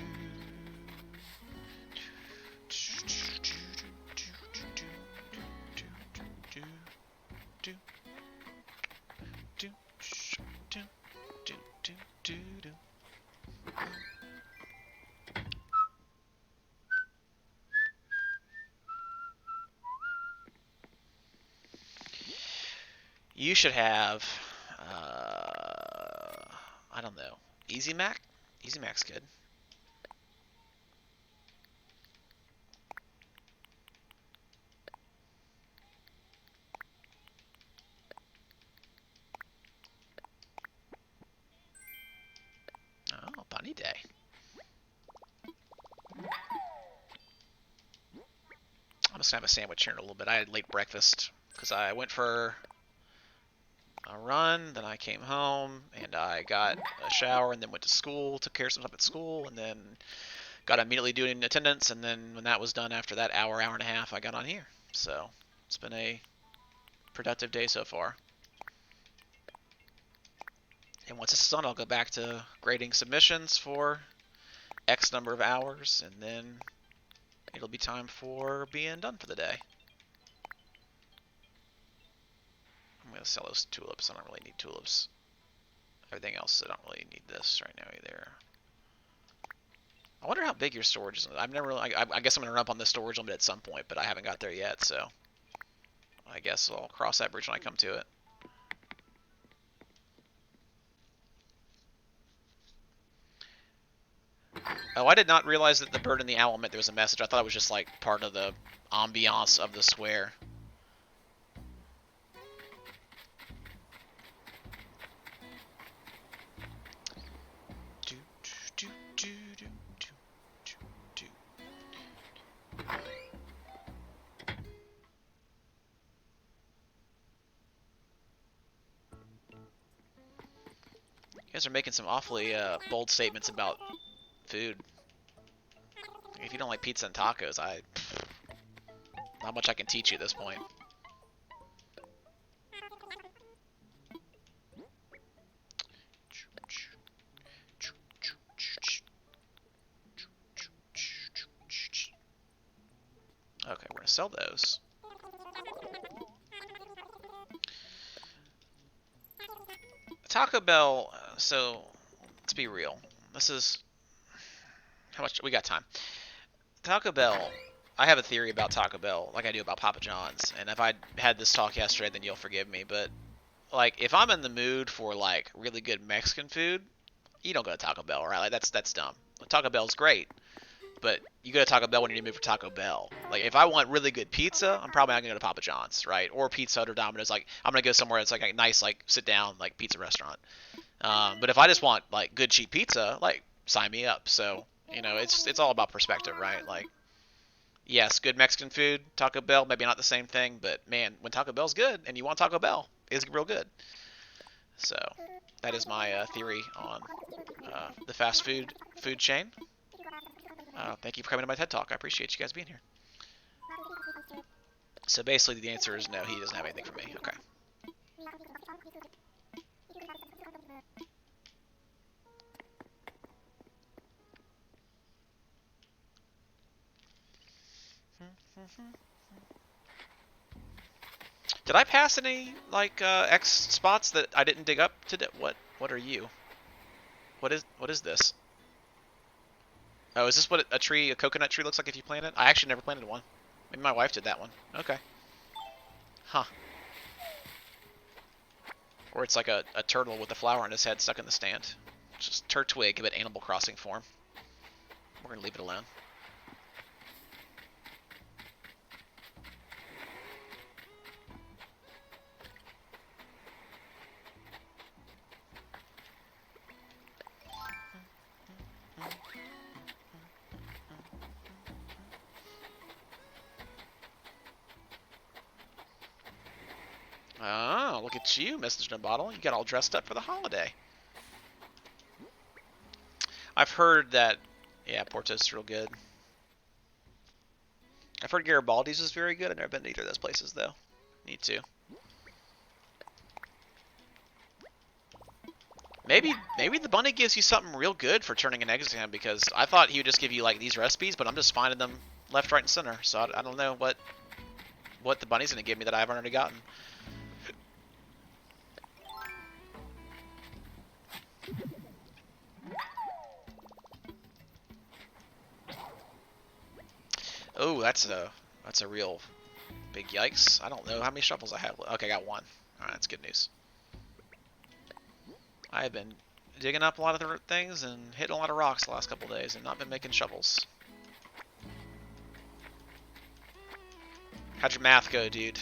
You should have, I don't know, Easy Mac? Easy Mac's good. Oh, Bunny Day. I'm just gonna have a sandwich here in a little bit. I had late breakfast because I went for a run, then I came home and I got a shower and then went to school, took care of some stuff at school, and then got immediately doing attendance, and then when that was done after that hour and a half, I got on here. So it's been a productive day so far. And once this is done, I'll go back to grading submissions for X number of hours, and then it'll be time for being done for the day. I'm going to sell those tulips. I don't really need tulips. Everything else, I don't really need this right now either. I wonder how big your storage is. I've never really, I guess I'm going to run up on the storage limit at some point, but I haven't got there yet, so I guess I'll cross that bridge when I come to it. Oh, I did not realize that the bird and the owl meant there was a message. I thought it was just like part of the ambiance of the square. You guys are making some awfully bold statements about food. If you don't like pizza and tacos, not much I can teach you at this point. Okay, we're gonna sell those. Taco Bell, so let's be real. This is how much we got time. Taco Bell, I have a theory about Taco Bell, like I do about Papa John's. And if I had this talk yesterday, then you'll forgive me. But like, if I'm in the mood for like really good Mexican food, you don't go to Taco Bell, right? Like that's dumb. Taco Bell's great, but you go to Taco Bell when you're in the mood for Taco Bell. Like if I want really good pizza, I'm probably not gonna go to Papa John's, right? Or Pizza Hut or Domino's. Like I'm gonna go somewhere that's like a nice like sit down like pizza restaurant. But if I just want like good cheap pizza, like sign me up. So it's all about perspective, right? Like yes, good Mexican food, Taco Bell, maybe not the same thing, but man, when Taco Bell's good and you want Taco Bell, it's real good. So that is my theory on the fast food chain. Thank you for coming to my TED Talk. I appreciate you guys being here. So basically the answer is no, he doesn't have anything for me. Okay. Did I pass any like X spots that I didn't dig up today? What are you? What is this? Oh, is this what a coconut tree looks like if you plant it? I actually never planted one. Maybe my wife did that one. Okay. Huh. Or it's like a turtle with a flower on his head stuck in the stand. Just Turtwig, but Animal Crossing form. We're gonna leave it alone. Oh, look at you, Mr. Bottle. You got all dressed up for the holiday. I've heard that, yeah, Porto's is real good. I've heard Garibaldi's is very good. I've never been to either of those places, though. Need to. Maybe the bunny gives you something real good for turning an exam, because I thought he would just give you like these recipes, but I'm just finding them left, right, and center. So I don't know what the bunny's gonna give me that I haven't already gotten. Oh, that's a real big yikes. I don't know how many shovels I have. Okay, I got one. All right, that's good news. I have been digging up a lot of the things and hitting a lot of rocks the last couple of days and not been making shovels. How'd your math go, dude?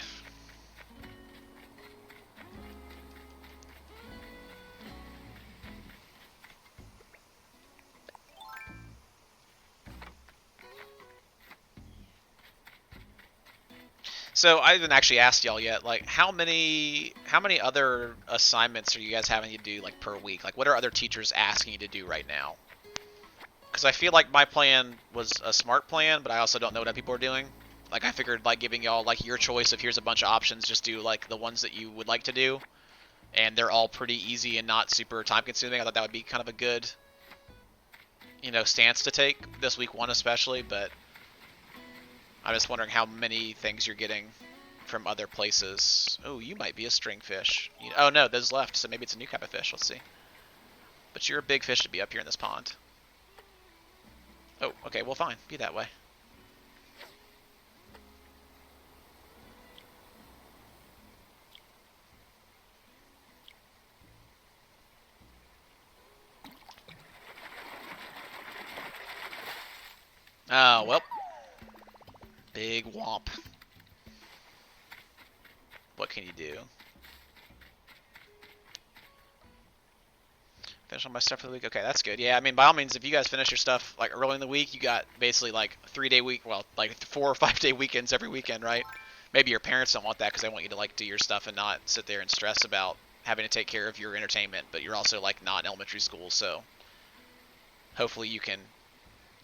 So I haven't actually asked y'all yet, like how many other assignments are you guys having to do like per week? Like what are other teachers asking you to do right now? Because I feel like my plan was a smart plan, but I also don't know what other people are doing. Like I figured like giving y'all like your choice of here's a bunch of options, just do like the ones that you would like to do, and they're all pretty easy and not super time consuming. I thought that would be kind of a good, you know, stance to take this week one especially, but I'm just wondering how many things you're getting from other places. Oh, you might be a stringfish. Oh no, there's left, so maybe it's a new type of fish. Let's see. But you're a big fish to be up here in this pond. Oh, okay, well fine. Be that way. Oh, well. Big womp. What can you do? Finish all my stuff for the week. Okay, that's good. Yeah, I mean, by all means, if you guys finish your stuff like early in the week, you got basically like 3-day week, well, like 4 or 5 day weekends every weekend, right? Maybe your parents don't want that because they want you to like do your stuff and not sit there and stress about having to take care of your entertainment, but you're also like not in elementary school, so hopefully you can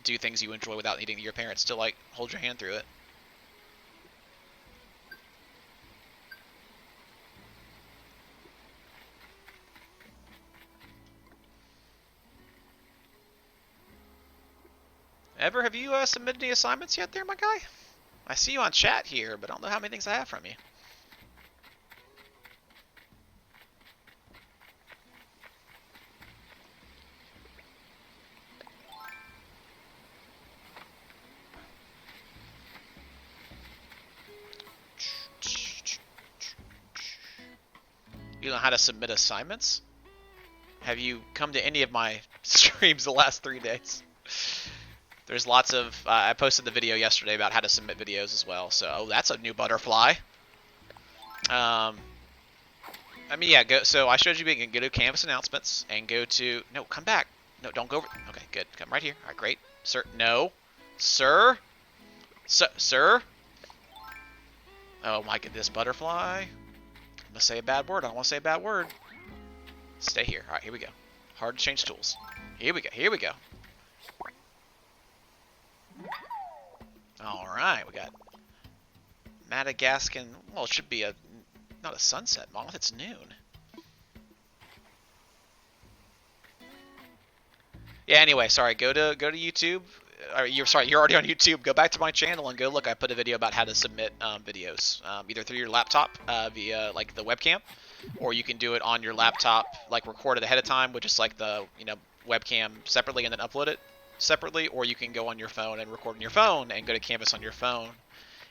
do things you enjoy without needing your parents to like hold your hand through it. Ever, have you submitted any assignments yet there, my guy? I see you on chat here, but I don't know how many things I have from you. You know how to submit assignments? Have you come to any of my streams the last 3 days? There's lots of, I posted the video yesterday about how to submit videos as well, so, oh, that's a new butterfly. I mean, yeah, so I showed you we can go to Canvas announcements and go to, no, come back. No, don't go over, okay, good, come right here. All right, great. Sir, no. Sir? Sir? Oh my goodness, butterfly. I'm gonna say a bad word, I don't want to say a bad word. Stay here. All right, here we go. Hard to change tools. Here we go, here we go. All right, we got Madagascan. Well, it should be not a sunset moth. It's noon. Yeah. Anyway, sorry. Go to YouTube. You're already on YouTube. Go back to my channel and go look. I put a video about how to submit videos, either through your laptop via like the webcam, or you can do it on your laptop, like record it ahead of time with just like the webcam separately and then upload it separately, or you can go on your phone and record on your phone and go to Canvas on your phone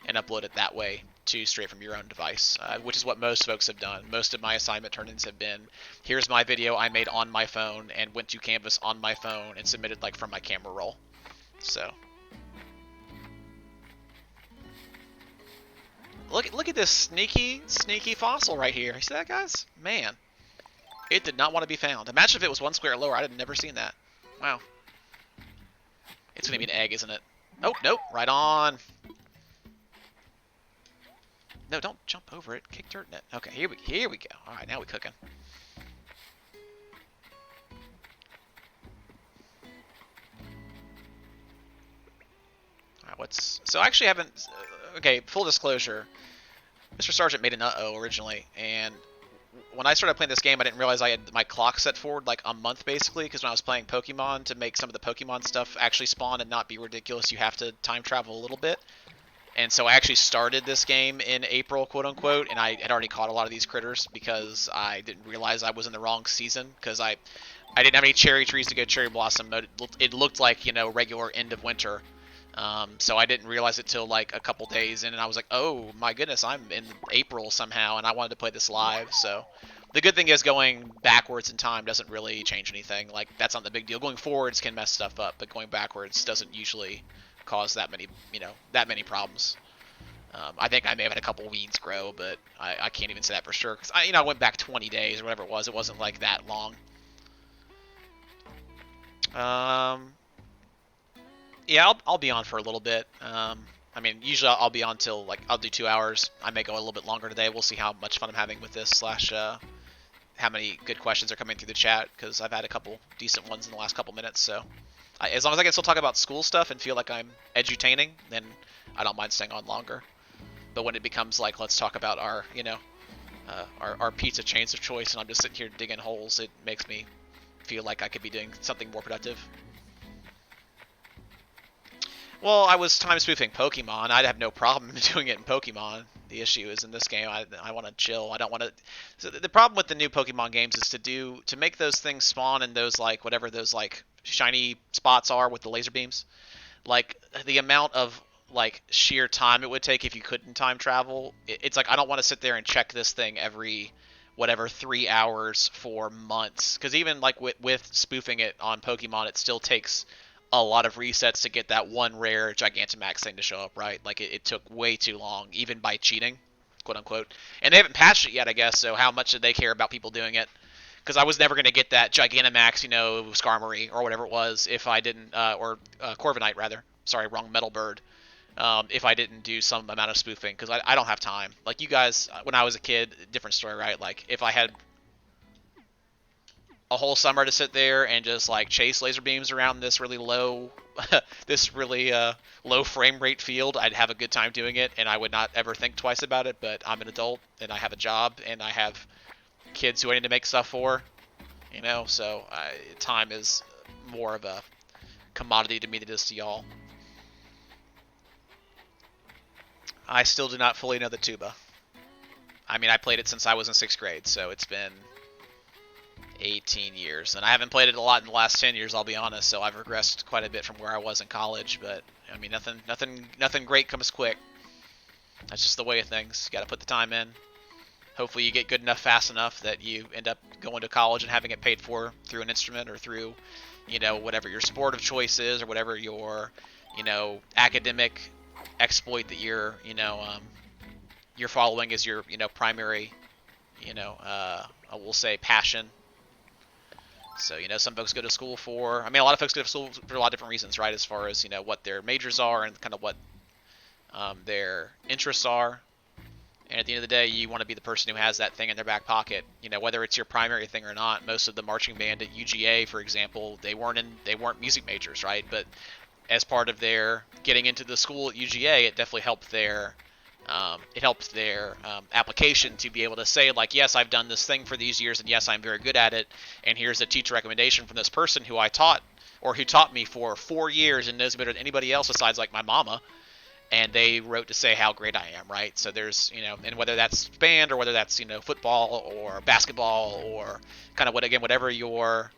and upload it that way too, straight from your own device, which is what most folks have done. Most of my assignment turn-ins have been, here's my video I made on my phone and went to Canvas on my phone and submitted like from my camera roll. So look at this sneaky fossil right here. You see that, guys? Man, it did not want to be found. Imagine if it was one square lower. I'd have never seen that. Wow. It's gonna be an egg, isn't it? Oh, nope, right on. No, don't jump over it. Kick dirt in it. Okay, here we go. All right, now we're cooking. All right, so I actually haven't. Okay, full disclosure. Mr. Sargent made an uh-oh originally, and when I started playing this game, I didn't realize I had my clock set forward like a month basically, because when I was playing Pokemon, to make some of the Pokemon stuff actually spawn and not be ridiculous, you have to time travel a little bit. And so I actually started this game in April, quote unquote, and I had already caught a lot of these critters because I didn't realize I was in the wrong season, because I didn't have any cherry trees to go cherry blossom mode. It looked like, you know, regular end of winter. So I didn't realize it till like a couple days in, and I was like, oh my goodness, I'm in April somehow, and I wanted to play this live. So the good thing is going backwards in time doesn't really change anything. Like, that's not the big deal. Going forwards can mess stuff up, but going backwards doesn't usually cause that many, you know, that many problems. I think I may have had a couple weeds grow, but I can't even say that for sure, because I went back 20 days or whatever it was. It wasn't like that long. Yeah, I'll be on for a little bit. I mean, usually I'll be on till, like, I'll do 2 hours. I may go a little bit longer today. We'll see how much fun I'm having with this, slash how many good questions are coming through the chat, because I've had a couple decent ones in the last couple minutes. So as long as I can still talk about school stuff and feel like I'm edutaining, then I don't mind staying on longer. But when it becomes like, let's talk about our, our pizza chains of choice, and I'm just sitting here digging holes, it makes me feel like I could be doing something more productive. Well, I was time spoofing Pokemon. I'd have no problem doing it in Pokemon. The issue is in this game, I want to chill. I don't want to. So the problem with the new Pokemon games is to make those things spawn in those, like, whatever those, like, shiny spots are with the laser beams. Like, the amount of, like, sheer time it would take if you couldn't time travel. It's like, I don't want to sit there and check this thing every whatever 3 hours for months. Because even like with spoofing it on Pokemon, it still takes a lot of resets to get that one rare Gigantamax thing to show up, right? Like, it took way too long, even by cheating, quote unquote. And they haven't patched it yet, I guess, so how much do they care about people doing it? Because I was never going to get that Gigantamax, Skarmory, or whatever it was, if I didn't, or Corviknight, rather. Sorry, wrong Metal Bird. If I didn't do some amount of spoofing, because I don't have time. Like, you guys, when I was a kid, different story, right? Like, if I had a whole summer to sit there and just, like, chase laser beams around this really low low frame rate field, I'd have a good time doing it, and I would not ever think twice about it. But I'm an adult, and I have a job, and I have kids who I need to make stuff for, so time is more of a commodity to me than it is to y'all. I still do not fully know the tuba. I mean, I played it since I was in 6th grade, so it's been 18 years. And I haven't played it a lot in the last 10 years, I'll be honest, so I've regressed quite a bit from where I was in college. But, I mean, nothing great comes quick. That's just the way of things. You got to put the time in. Hopefully you get good enough fast enough that you end up going to college and having it paid for through an instrument or through, whatever your sport of choice is, or whatever your, academic exploit that you're following as your, primary, we'll say passion. So, some folks go to school for, a lot of folks go to school for a lot of different reasons, right? As far as, what their majors are and kind of what their interests are. And at the end of the day, you want to be the person who has that thing in their back pocket, whether it's your primary thing or not. Most of the marching band at UGA, for example, they weren't music majors, right? But as part of their getting into the school at UGA, it definitely helped their application to be able to say, like, yes, I've done this thing for these years, and yes, I'm very good at it, and here's a teacher recommendation from this person who I taught, or who taught me for 4 years and knows better than anybody else besides, like, my mama. And they wrote to say how great I am, right? So there's, and whether that's band or whether that's, football or basketball or kind of whatever your,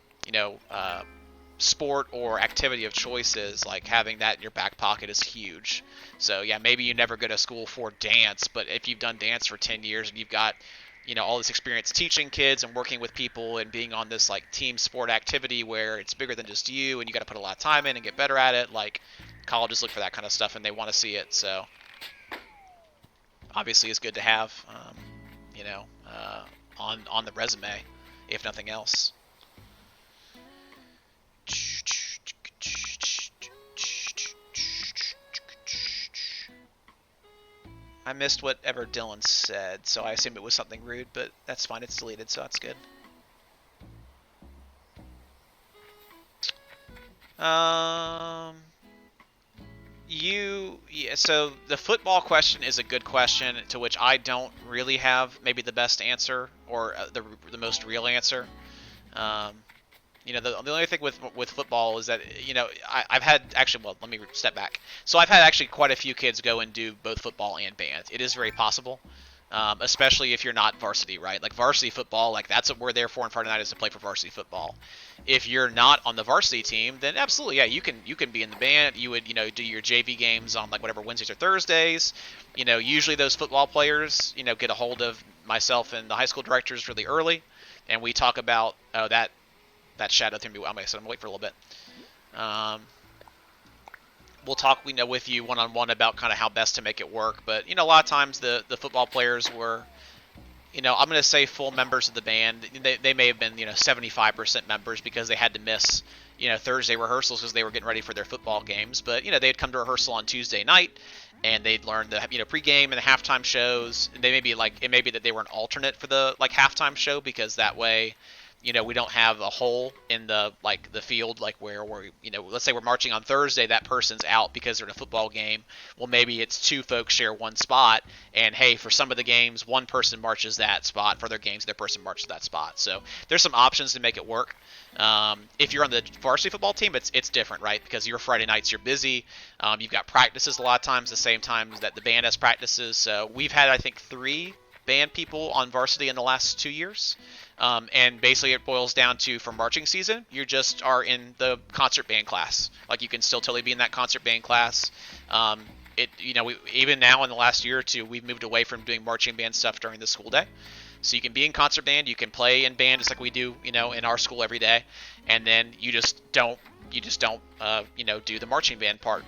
sport or activity of choice is, like, having that in your back pocket is huge. So yeah, maybe you never go to school for dance, but if you've done dance for 10 years and you've got all this experience teaching kids and working with people and being on this like team sport activity where it's bigger than just you and you got to put a lot of time in and get better at it. Like colleges look for that kind of stuff and they want to see it. So obviously it's good to have, you know, on the resume, if nothing else. I missed whatever Dylan said, so I assume it was something rude, but that's fine. It's deleted, so that's good. Um, so the football question is a good question to which I don't really have maybe the best answer or the most real answer. Um, the only thing with football is that, I've had actually, well, let me step back. So I've had actually quite a few kids go and do both football and band. It is very possible, especially if you're not varsity, right? Like varsity football, like that's what we're there for on Friday night is to play for varsity football. If you're not on the varsity team, then absolutely, yeah, you can be in the band. You would, do your JV games on like whatever Wednesdays or Thursdays. Usually those football players, get a hold of myself and the high school directors really early, and we talk about that shadow thing. I'm gonna wait for a little bit. We'll talk, with you one-on-one about kind of how best to make it work. But a lot of times the football players were, I'm gonna say full members of the band. They may have been 75% members because they had to miss Thursday rehearsals because they were getting ready for their football games. But they'd come to rehearsal on Tuesday night and they'd learn the pregame and the halftime shows. And they may be like, it may be that they were an alternate for the like halftime show because that way we don't have a hole in the field, like where we're, let's say we're marching on Thursday, that person's out because they're in a football game. Well, maybe it's two folks share one spot, and hey, for some of the games, one person marches that spot. For other games, the other person marches that spot. So there's some options to make it work. If you're on the varsity football team, it's different, right? Because your Friday nights, you're busy. You've got practices a lot of times the same times that the band has practices. So we've had, I think, 3 band people on varsity in the last 2 years. And basically it boils down to, for marching season, you just are in the concert band class. Like you can still totally be in that concert band class. Even now in the last year or two, we've moved away from doing marching band stuff during the school day. So you can be in concert band, you can play in band just like we do, in our school every day. And then you just don't do the marching band part,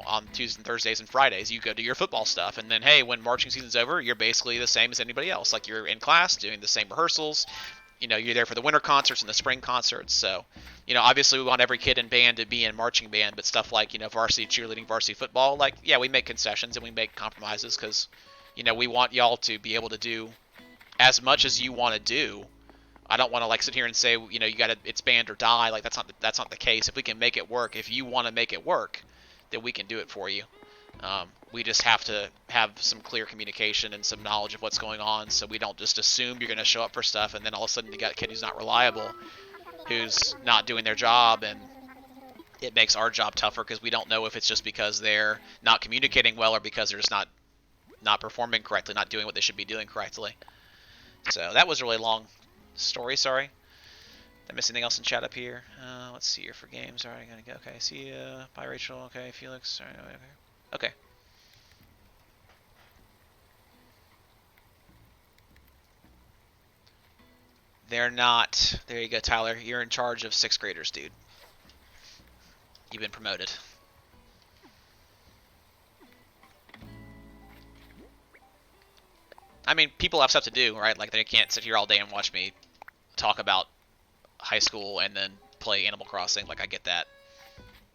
on Tuesdays and Thursdays and Fridays. You go do your football stuff, and then hey, when marching season's over, you're basically the same as anybody else. Like you're in class doing the same rehearsals. You're there for the winter concerts and the spring concerts. So, obviously we want every kid in band to be in marching band, but stuff like, varsity cheerleading, varsity football, like, yeah, we make concessions and we make compromises because, we want y'all to be able to do as much as you want to do. I don't want to sit here and say, it's band or die. Like that's not the case. If we can make it work, if you want to make it work, then we can do it for you. We just have to have some clear communication and some knowledge of what's going on, so we don't just assume you're going to show up for stuff, and then all of a sudden you got a kid who's not reliable, who's not doing their job, and it makes our job tougher because we don't know if it's just because they're not communicating well or because they're just not performing correctly, not doing what they should be doing correctly. So that was a really long story. Sorry. Did I miss anything else in chat up here? Let's see here for games. All right, I gotta go. Okay, see ya. Bye, Rachel. Okay, Felix. All right, okay. They're not. There you go, Tyler. You're in charge of 6th graders, dude. You've been promoted. I mean, people have stuff to do, right? Like, they can't sit here all day and watch me talk about high school and then play Animal Crossing. Like, I get that.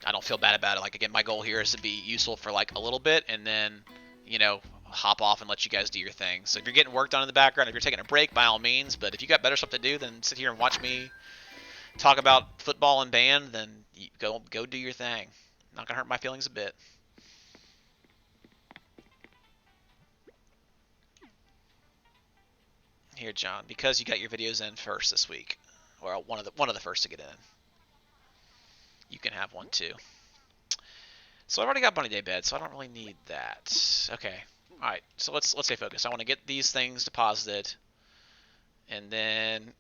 I don't feel bad about it. Like, again, my goal here is to be useful for, like, a little bit and then, hop off and let you guys do your thing. So if you're getting work done in the background, if you're taking a break, by all means. But if you got better stuff to do than sit here and watch me talk about football and band, then you go do your thing. Not gonna hurt my feelings a bit. Here, John, because you got your videos in first this week, or one of the first to get in, you can have one too. So I've already got Bunny Day bed, so I don't really need that. Okay. All right. So let's stay focused. I want to get these things deposited, and then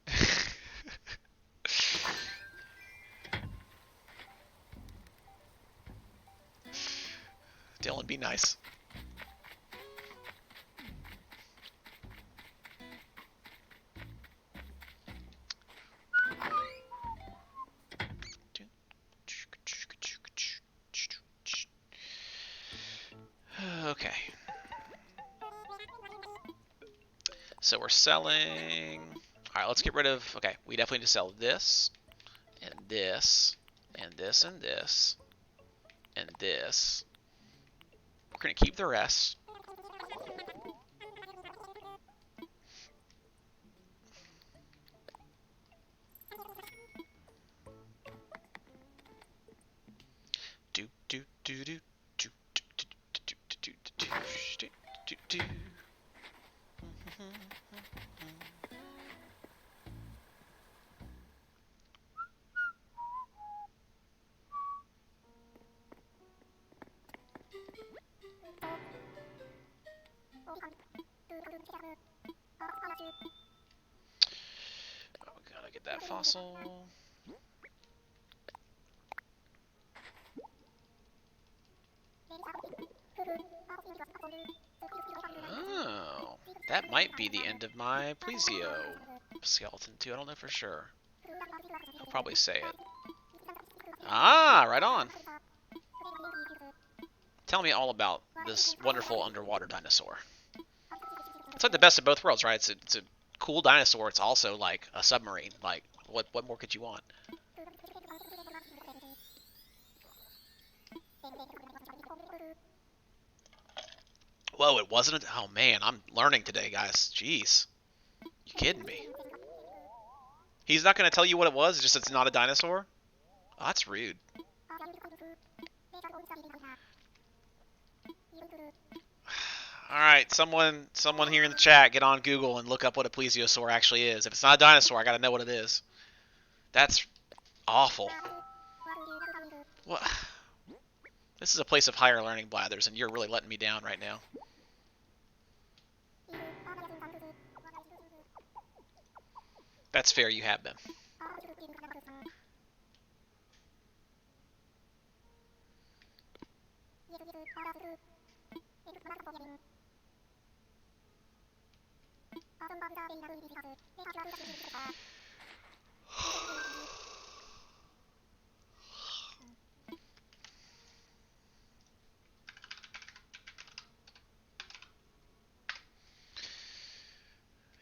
Dylan, be nice. So we're selling. All right, let's get rid of. Okay, we definitely need to sell this and this and this and this and this. We're gonna keep the rest. Do do do do do do do do do do do do. Oh, we gotta get that fossil. Oh, that might be the end of my plesio skeleton too. I don't know for sure. I'll probably say it. Ah, right on. Tell me all about this wonderful underwater dinosaur. It's like the best of both worlds, right? It's a cool dinosaur. It's also like a submarine. Like, what more could you want? Whoa, it wasn't. Oh man, I'm learning today, guys. Jeez, you kidding me? He's not gonna tell you what it was. It's just it's not a dinosaur. Oh, that's rude. All right, someone here in the chat, get on Google and look up what a plesiosaur actually is. If it's not a dinosaur, I gotta know what it is. That's awful. What? This is a place of higher learning, Blathers, and you're really letting me down right now. That's fair, you have been.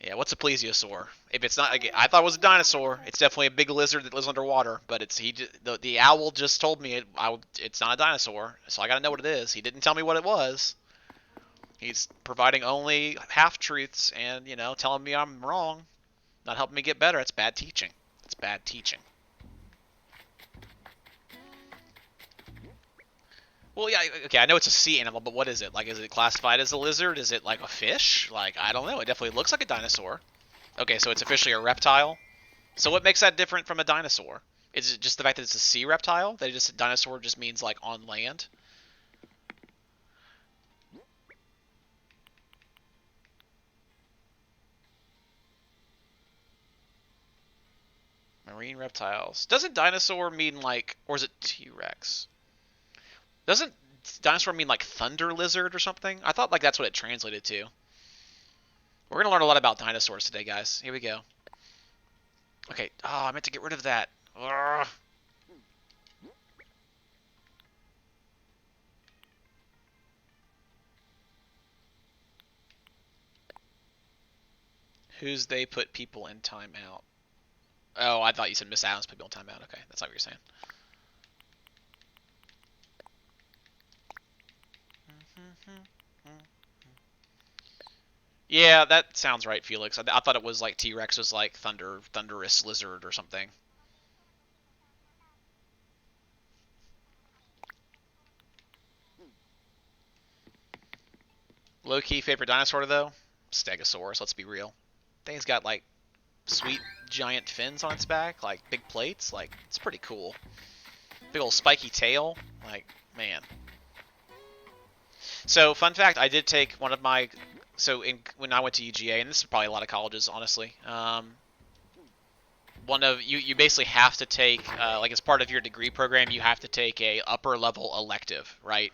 Yeah, what's a plesiosaur? If it's not, I thought it was a dinosaur. It's definitely a big lizard that lives underwater. But it's the owl just told me it's not a dinosaur, so I gotta know what it is. He didn't tell me what it was. He's providing only half truths and telling me I'm wrong, not helping me get better. It's bad teaching. It's bad teaching. Well, yeah, okay, I know it's a sea animal, but what is it? Like, is it classified as a lizard? Is it like a fish? Like, I don't know. It definitely looks like a dinosaur. Okay, so it's officially a reptile. So what makes that different from a dinosaur? Is it just the fact that it's a sea reptile? That just a dinosaur just means like on land? Marine reptiles. Doesn't dinosaur mean like, or is it T-Rex? Doesn't dinosaur mean like thunder lizard or something? I thought like that's what it translated to. We're gonna learn a lot about dinosaurs today, guys. Here we go. Okay. Oh, I meant to get rid of that. Ugh. Who's they put people in timeout? Oh, I thought you said Miss Adams put people in timeout. Okay, that's not what you're saying. Yeah, that sounds right, Felix. I thought it was like T-Rex was like thunderous lizard or something. Low-key favorite dinosaur though? Stegosaurus. Let's be real. Thing's got like sweet giant fins on its back, like big plates. Like it's pretty cool. Big old spiky tail. Like man. So fun fact, I did take one of my. So when I went to UGA, and this is probably a lot of colleges, honestly. One of you basically have to take like as part of your degree program, you have to take a upper level elective, right?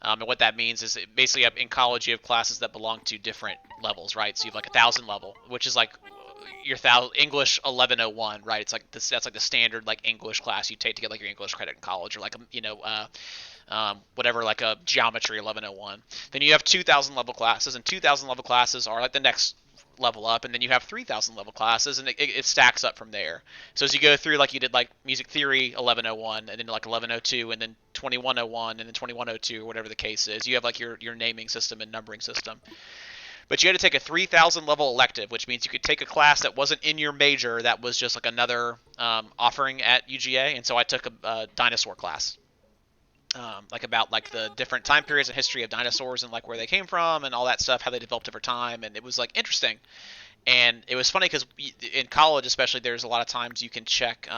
And what that means is basically in college you have classes that belong to different levels, right? So you have like 1,000 level, which is like your English 1101, right? It's like this, that's like the standard like English class you take to get like your English credit in college, or like whatever, like a geometry 1101. Then you have 2,000 level classes, and 2,000 level classes are like the next level up, and then you have 3,000 level classes, and it stacks up from there. So as you go through, like you did like music theory 1101, and then like 1102, and then 2101, and then 2102, or whatever the case is. You have like your naming system and numbering system. But you had to take a 3,000 level elective, which means you could take a class that wasn't in your major that was just like another offering at UGA. And so I took a dinosaur class, like about like the different time periods and history of dinosaurs and like where they came from and all that stuff, how they developed over time. And it was like interesting. And it was funny because in college, especially, there's a lot of times you can check.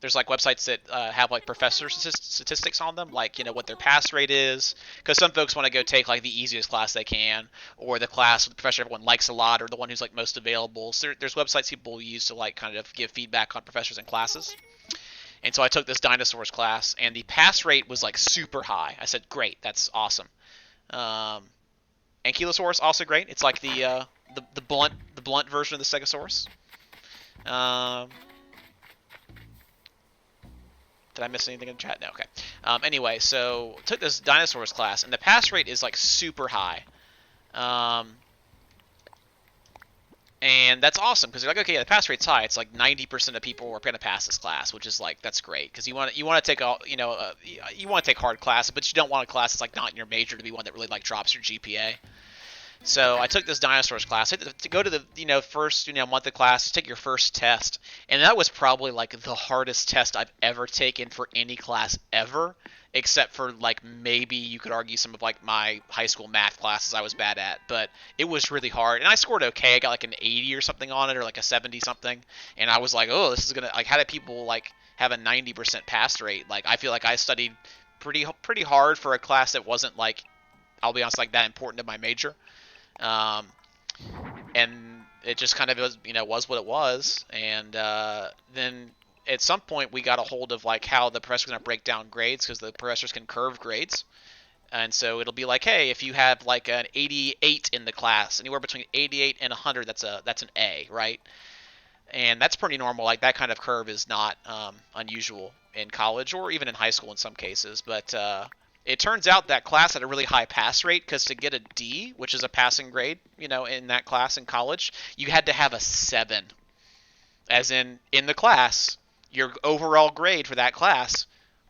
There's like websites that have like professor statistics on them, like what their pass rate is, because some folks want to go take like the easiest class they can, or the class with the professor everyone likes a lot, or the one who's like most available. So there's websites people use to like kind of give feedback on professors and classes. And so I took this dinosaurs class, and the pass rate was like super high. I said, great, that's awesome. Ankylosaurus also great. It's like the blunt version of the Stegosaurus. Did I miss anything in the chat? No, okay. Anyway, so took this dinosaurs class, and the pass rate is like super high. And that's awesome because you're like, okay, yeah, the pass rate's high. It's like 90% of people are going to pass this class, which is like that's great because you want to take you want to take hard classes, but you don't want a class that's like not in your major to be one that really like drops your GPA. So I took this dinosaurs class. I had to go to the first month of class to take your first test, and that was probably like the hardest test I've ever taken for any class ever, except for like maybe you could argue some of like my high school math classes I was bad at, but it was really hard. And I scored okay. I got like an 80 or something on it, or like a 70 something, and I was like, oh, this is gonna like how did people like have a 90% pass rate? Like I feel like I studied pretty hard for a class that wasn't like, I'll be honest, like that important to my major. And it just kind of was what it was. And then at some point we got a hold of like how the professor's going to break down grades because the professors can curve grades. And so it'll be like, hey, if you have like an 88 in the class, anywhere between 88 and 100, that's an A, right? And that's pretty normal. Like that kind of curve is not unusual in college or even in high school in some cases. But it turns out that class had a really high pass rate because to get a D, which is a passing grade, in that class in college, you had to have a 7. As in the class, your overall grade for that class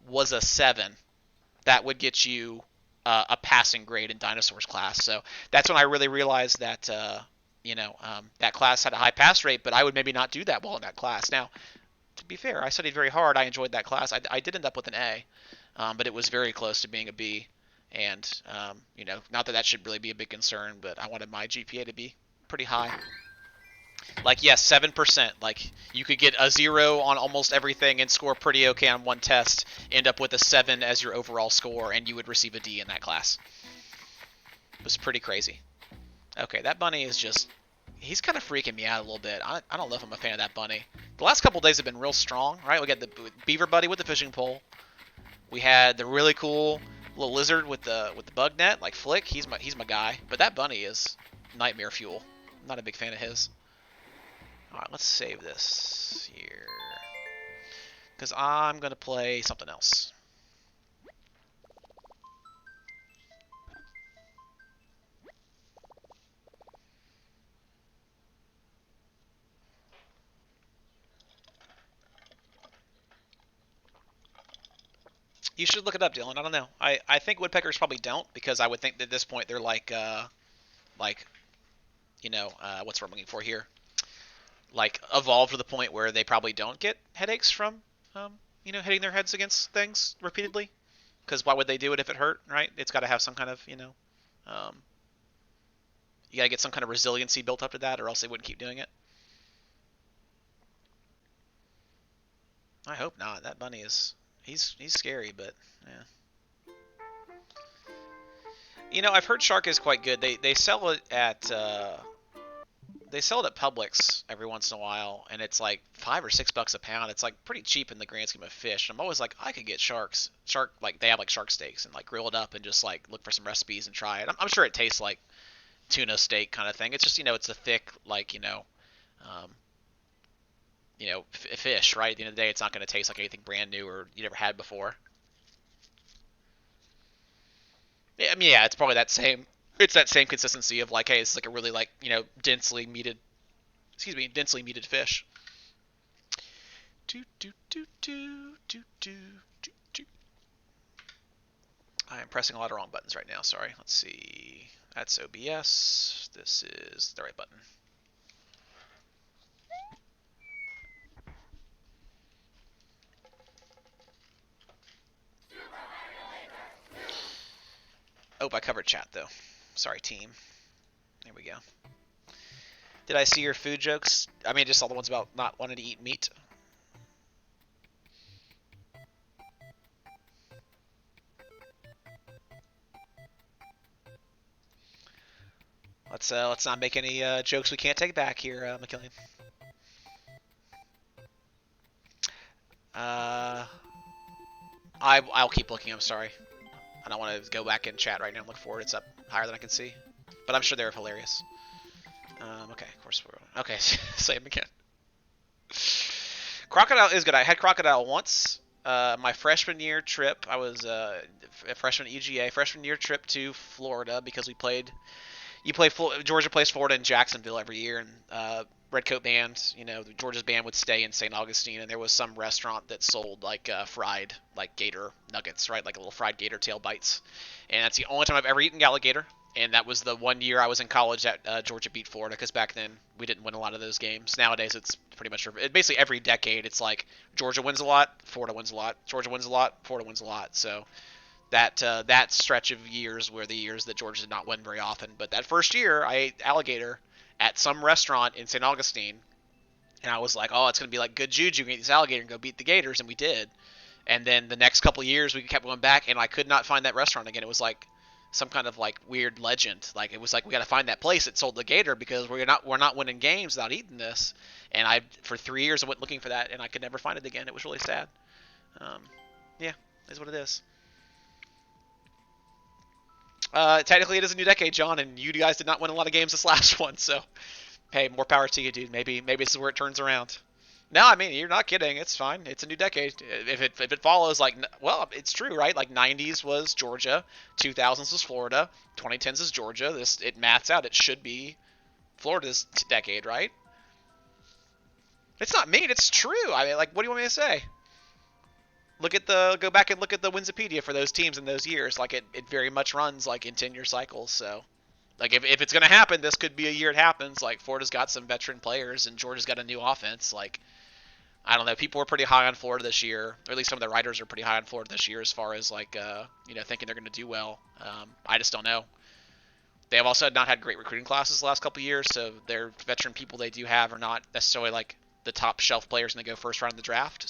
was a 7. That would get you a passing grade in dinosaurs class. So that's when I really realized that that class had a high pass rate, but I would maybe not do that well in that class. Now, to be fair, I studied very hard. I enjoyed that class. I did end up with an A. But it was very close to being a B, and not that should really be a big concern, but I wanted my GPA to be pretty high. Like, yes, 7%. Like, you could get a 0 on almost everything and score pretty okay on one test, end up with a 7 as your overall score, and you would receive a D in that class. It was pretty crazy. Okay, that bunny is just... He's kind of freaking me out a little bit. I don't know if I'm a fan of that bunny. The last couple days have been real strong, right? We got the beaver buddy with the fishing pole. We had the really cool little lizard with the bug net, like Flick. He's my guy. But that bunny is nightmare fuel. I'm not a big fan of his. All right, let's save this here because I'm gonna play something else. You should look it up, Dylan. I don't know. I think woodpeckers probably don't because I would think that at this point they're like what's what I'm looking for here? Like evolved to the point where they probably don't get headaches from hitting their heads against things repeatedly. Because why would they do it if it hurt, right? It's got to have some kind of you got to get some kind of resiliency built up to that, or else they wouldn't keep doing it. I hope not. That bunny is he's scary, but yeah. I've heard shark is quite good. They sell it at Publix every once in a while, and it's like $5 or $6 a pound. It's like pretty cheap in the grand scheme of fish. I'm always like, I could get shark like they have like shark steaks and like grill it up and just like look for some recipes and try it. I'm sure it tastes like tuna steak kind of thing. It's just it's a thick like fish, right? At the end of the day, it's not going to taste like anything brand new or you never had before. Yeah, I mean, yeah, it's probably that same It's that same consistency of like, hey, it's like a really like densely meated, densely meated fish. Do do do do do do do do. I am pressing a lot of wrong buttons right now. Sorry. Let's see. That's OBS. This is the right button. Oh, I covered chat though. Sorry, team. There we go. Did I see your food jokes? I mean, just all the ones about not wanting to eat meat. Let's not make any jokes we can't take back here, McKillian. I'll keep looking. I'm sorry. I don't want to go back in chat right now and look forward. It's up higher than I can see, but I'm sure they're hilarious. Okay, of course we're okay. Say them again. Crocodile is good. I had crocodile once. My freshman year trip, I was a freshman EGA, freshman year trip to Florida because we played. Georgia plays Florida in Jacksonville every year, and Redcoat band, Georgia's band would stay in St. Augustine, and there was some restaurant that sold like fried like gator nuggets, right, like little fried gator tail bites, and that's the only time I've ever eaten alligator. And that was the one year I was in college that Georgia beat Florida, because back then we didn't win a lot of those games. Nowadays it's pretty much basically every decade it's like Georgia wins a lot, Florida wins a lot, Georgia wins a lot, Florida wins a lot. So that stretch of years were the years that Georgia did not win very often. But that first year, I ate alligator at some restaurant in St. Augustine, and I was like, oh, it's going to be like good juju. We can eat this alligator and go beat the Gators, and we did. And then the next couple of years, we kept going back, and I could not find that restaurant again. It was like some kind of like weird legend. Like it was like we got to find that place that sold the gator because we're not winning games without eating this. And for 3 years I went looking for that, and I could never find it again. It was really sad. Yeah, is what it is. Technically, it is a new decade, John, and you guys did not win a lot of games this last one. So, hey, more power to you, dude. Maybe this is where it turns around. No, I mean, you're not kidding. It's fine. It's a new decade. If it follows, like, well, it's true, right? Like, 90s was Georgia, 2000s was Florida, 2010s is Georgia. It maths out. It should be Florida's decade, right? It's not mean. It's true. I mean, like, what do you want me to say? Go back and look at the Winsipedia for those teams in those years. Like, it very much runs like in 10-year cycles. So, like, if it's gonna happen, this could be a year it happens. Like, Florida's got some veteran players and Georgia's got a new offense. Like, I don't know. People were pretty high on Florida this year, or at least some of the writers are pretty high on Florida this year as far as like thinking they're going to do well. I just don't know. They have also not had great recruiting classes the last couple of years, so their veteran people they do have are not necessarily like the top shelf players when they go first round of the draft.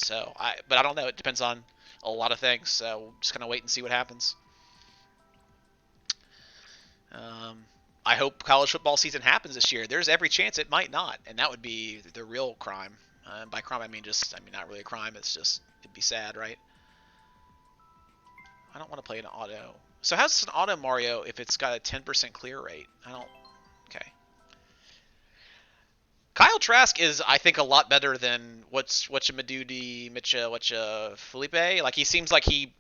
But I don't know. It depends on a lot of things. So we'll just kind of wait and see what happens. I hope college football season happens this year. There's every chance it might not, and that would be the real crime. By crime, I mean not really a crime. It's just, it'd be sad, right? I don't want to play an auto. So how's an auto Mario if it's got a 10% clear rate? Okay. Kyle Trask is, I think, a lot better than Felipe. Like, he seems like he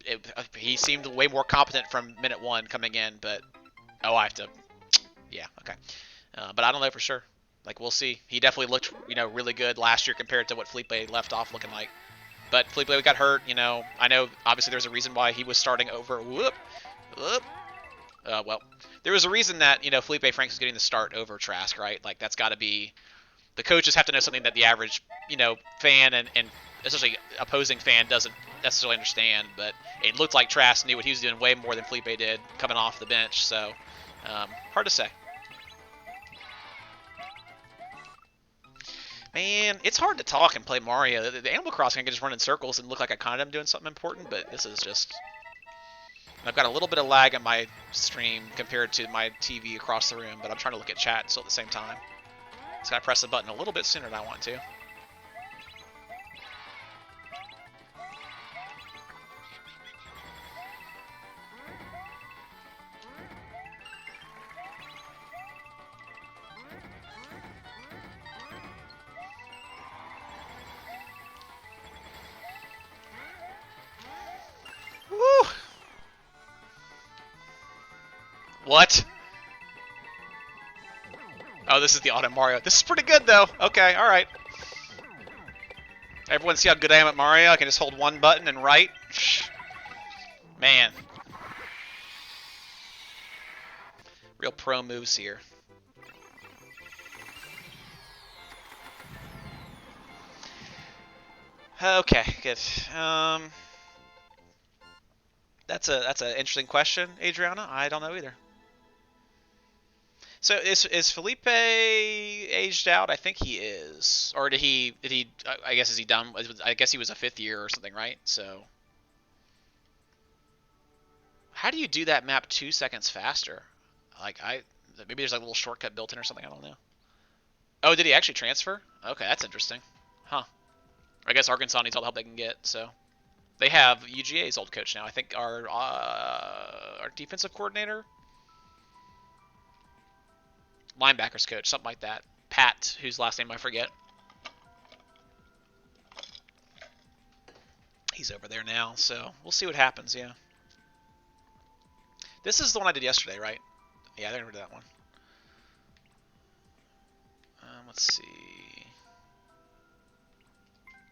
seemed way more competent from minute one coming in, but I have to, yeah, okay. But I don't know for sure. Like, we'll see. He definitely looked, really good last year compared to what Felipe left off looking like. But Felipe got hurt, I know, obviously, there's a reason why he was starting over. Well, there was a reason that, Felipe Franks is getting the start over Trask, right? Like, that's got to be... The coaches have to know something that the average, fan and especially opposing fan doesn't necessarily understand. But it looked like Trask knew what he was doing way more than Felipe did coming off the bench. So, hard to say. Man, it's hard to talk and play Mario. The Animal Crossing, I can just run in circles and look like I kind of am doing something important, but this is just... I've got a little bit of lag on my stream compared to my TV across the room, but I'm trying to look at chat still at the same time. So I press the button a little bit sooner than I want to. Woo! What? Oh, this is the Auto Mario. This is pretty good, though. Okay, alright. Everyone see how good I am at Mario? I can just hold one button and right. Man. Real pro moves here. Okay, good. That's an interesting question, Adriana. I don't know either. So is Felipe aged out? I think he is. Or did he I guess is he done? I guess he was a 5th year or something, right? So how do you do that map 2 seconds faster? Like maybe there's like a little shortcut built in or something. I don't know. Oh, did he actually transfer? Okay, that's interesting. Huh. I guess Arkansas needs all the help they can get. So they have UGA's old coach now. I think our defensive coordinator, linebackers coach, something like that. Pat, whose last name I forget. He's over there now, so we'll see what happens, yeah. This is the one I did yesterday, right? Yeah, I remember that one. Let's see.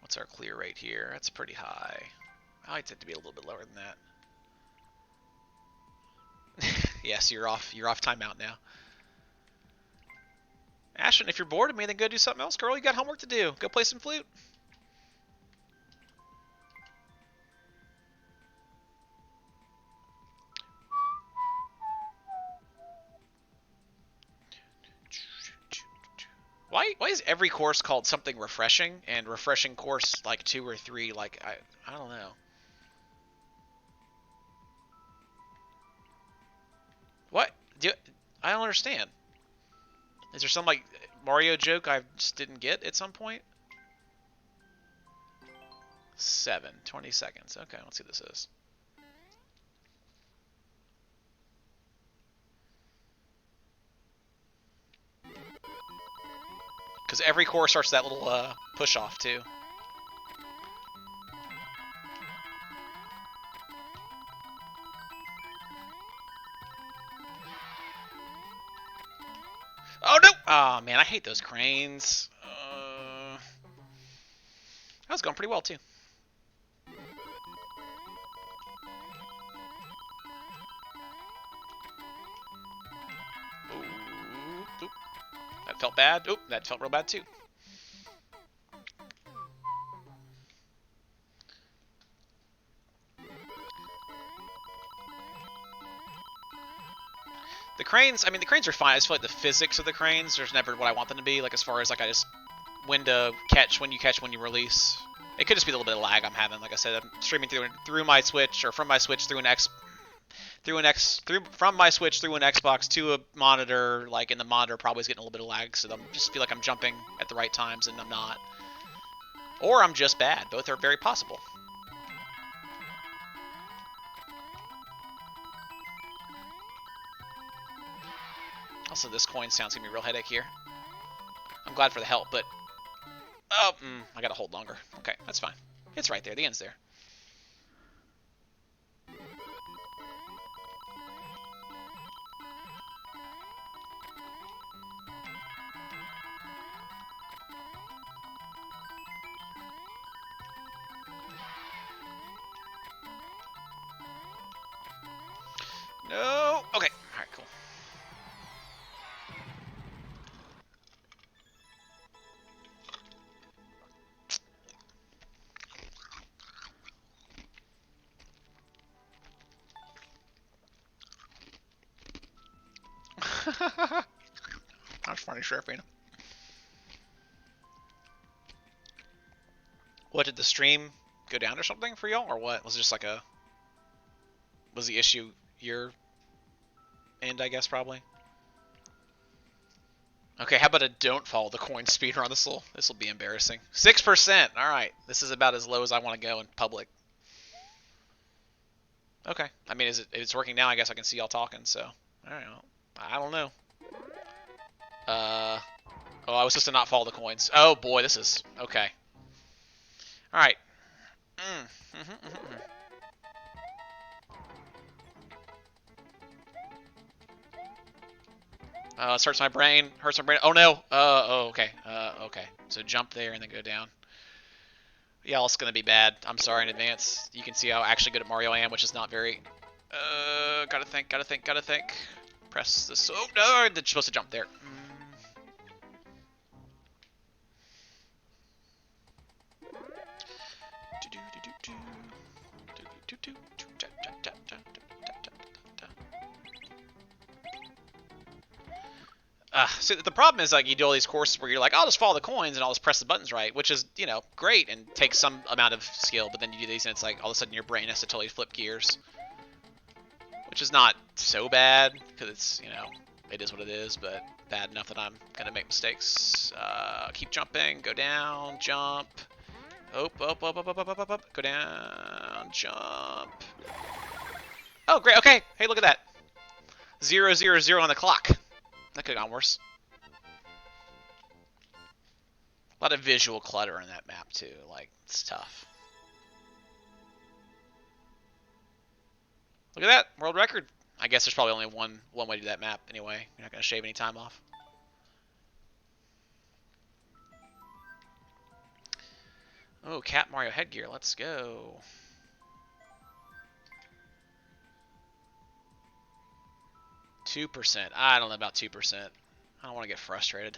What's our clear rate here? That's pretty high. I like it to be a little bit lower than that. Yes, you're off timeout now. Ashton, if you're bored of me, then go do something else, girl. You got homework to do. Go play some flute. Why is every course called something refreshing and refreshing course like 2 or 3? Like I don't know. What? I don't understand. Is there some like Mario joke I just didn't get at some point? 20 seconds. Okay, let's see what this is. Because every course starts that little push off too. Oh no! Oh man, I hate those cranes. That was going pretty well too. Ooh. That felt bad. Oop, that felt real bad too. The cranes, I mean, the cranes are fine. I just feel like the physics of the cranes, there's never what I want them to be. Like, as far as, like, I just, when to catch, when you release. It could just be a little bit of lag I'm having. Like I said, I'm streaming through my Switch, or from my Switch through from my Switch through an Xbox to a monitor. Like, and the monitor probably is getting a little bit of lag, so I just feel like I'm jumping at the right times, and I'm not. Or I'm just bad. Both are very possible. Also, this coin sound's gonna be a real headache here. I'm glad for the help, but oh, I gotta hold longer. Okay, that's fine. It's right there. The end's there. No. Okay. All right. Cool. That's funny, Sharpina. What, did the stream go down or something for y'all, or what? Was it just like a... Was the issue your end, I guess, probably? Okay, how about a don't follow the coin speeder on this will be embarrassing. 6%! Alright, this is about as low as I want to go in public. Okay, I mean, if it's working now, I guess I can see y'all talking, so... Alright, well, I don't know. Oh, I was supposed to not follow the coins. Oh boy, this is... Okay. Alright. This hurts my brain. Hurts my brain. Oh no. Oh, okay. Okay. So jump there and then go down. Yeah, it's gonna be bad. I'm sorry in advance. You can see how actually good at Mario I am, which is not very. Gotta think. Gotta think. Gotta think. Press this. Oh no! They're supposed to jump there. So the problem is, like, you do all these courses where you're like, I'll just follow the coins and I'll just press the buttons right, which is, you know, great and takes some amount of skill, but then you do these and it's like all of a sudden your brain has to totally flip gears, which is not so bad because it's, you know, it is what it is, but bad enough that I'm gonna make mistakes. Keep jumping, go down, jump, up, go down, jump. Oh, great. Okay. Hey, look at that. 0, 0, 0 on the clock. That could have gone worse. A lot of visual clutter in that map, too. Like, it's tough. Look at that. World record. I guess there's probably only one way to do that map anyway. You're not going to shave any time off. Oh, Cat Mario headgear. Let's go. %. I don't know about 2%. I don't want to get frustrated.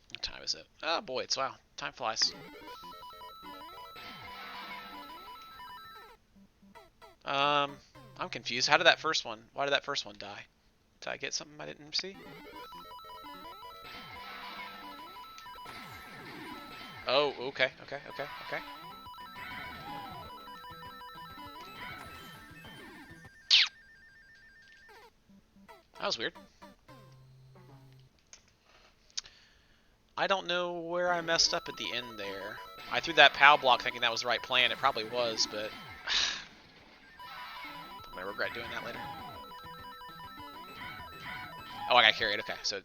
What time is it? Oh boy, it's wow. Time flies. I'm confused. How did that first one? Why did that first one die? Did I get something I didn't see? Oh, okay. That was weird. I don't know where I messed up at the end there. I threw that POW block thinking that was the right plan. It probably was, but I'm gonna regret doing that later. Oh, I got carried. Okay, so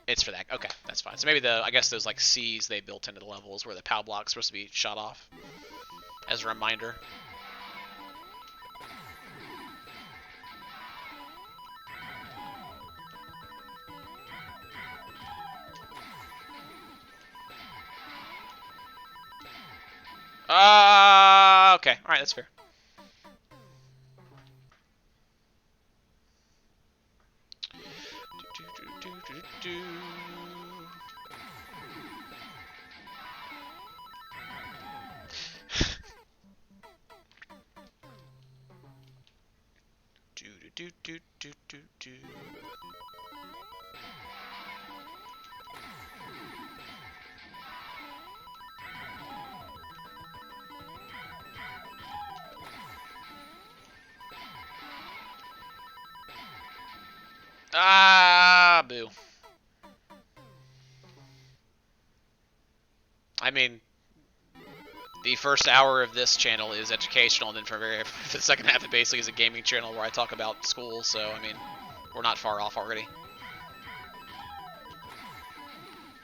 it's for that. Okay, that's fine. So maybe I guess those like C's they built into the levels where the POW block's supposed to be shot off as a reminder. Okay. All right, that's fair. Boo. I mean, the first hour of this channel is educational, and then for the second half, it basically is a gaming channel where I talk about school. So I mean, we're not far off already.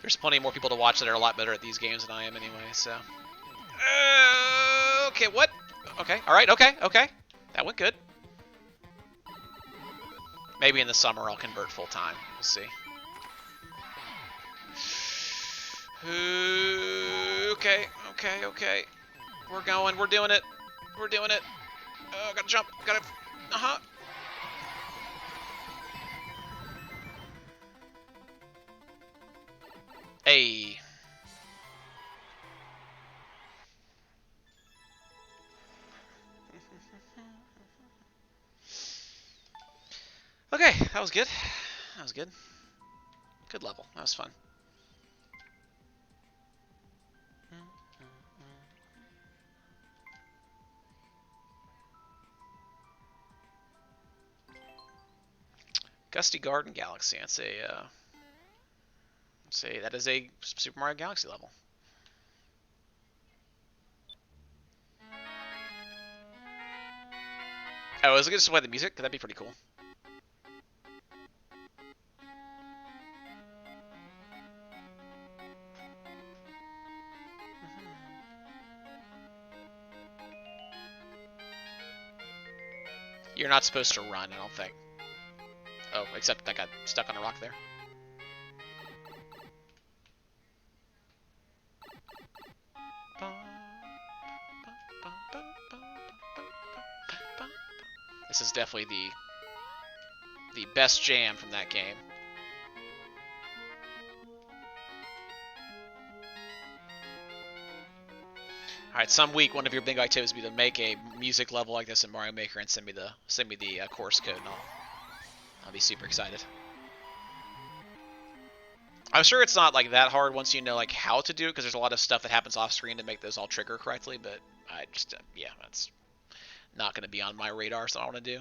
There's plenty more people to watch that are a lot better at these games than I am anyway. So, okay, what? Okay, all right, okay, that went good. Maybe in the summer I'll convert full time. We'll see. Okay. We're going. We're doing it. Oh, gotta jump. Gotta. Hey. Okay, that was good. Good level. That was fun. Gusty Garden Galaxy. I'd say that is a Super Mario Galaxy level. Oh, is it good to play the music? That'd be pretty cool. You're not supposed to run, I don't think. Oh, except I got stuck on a rock there. This is definitely the best jam from that game. Alright, some week one of your big activities would be to make a music level like this in Mario Maker and send me the course code, and I'll be super excited. I'm sure it's not like that hard once you know like how to do it, because there's a lot of stuff that happens off screen to make those all trigger correctly. But I just yeah, that's not going to be on my radar, so I want to do.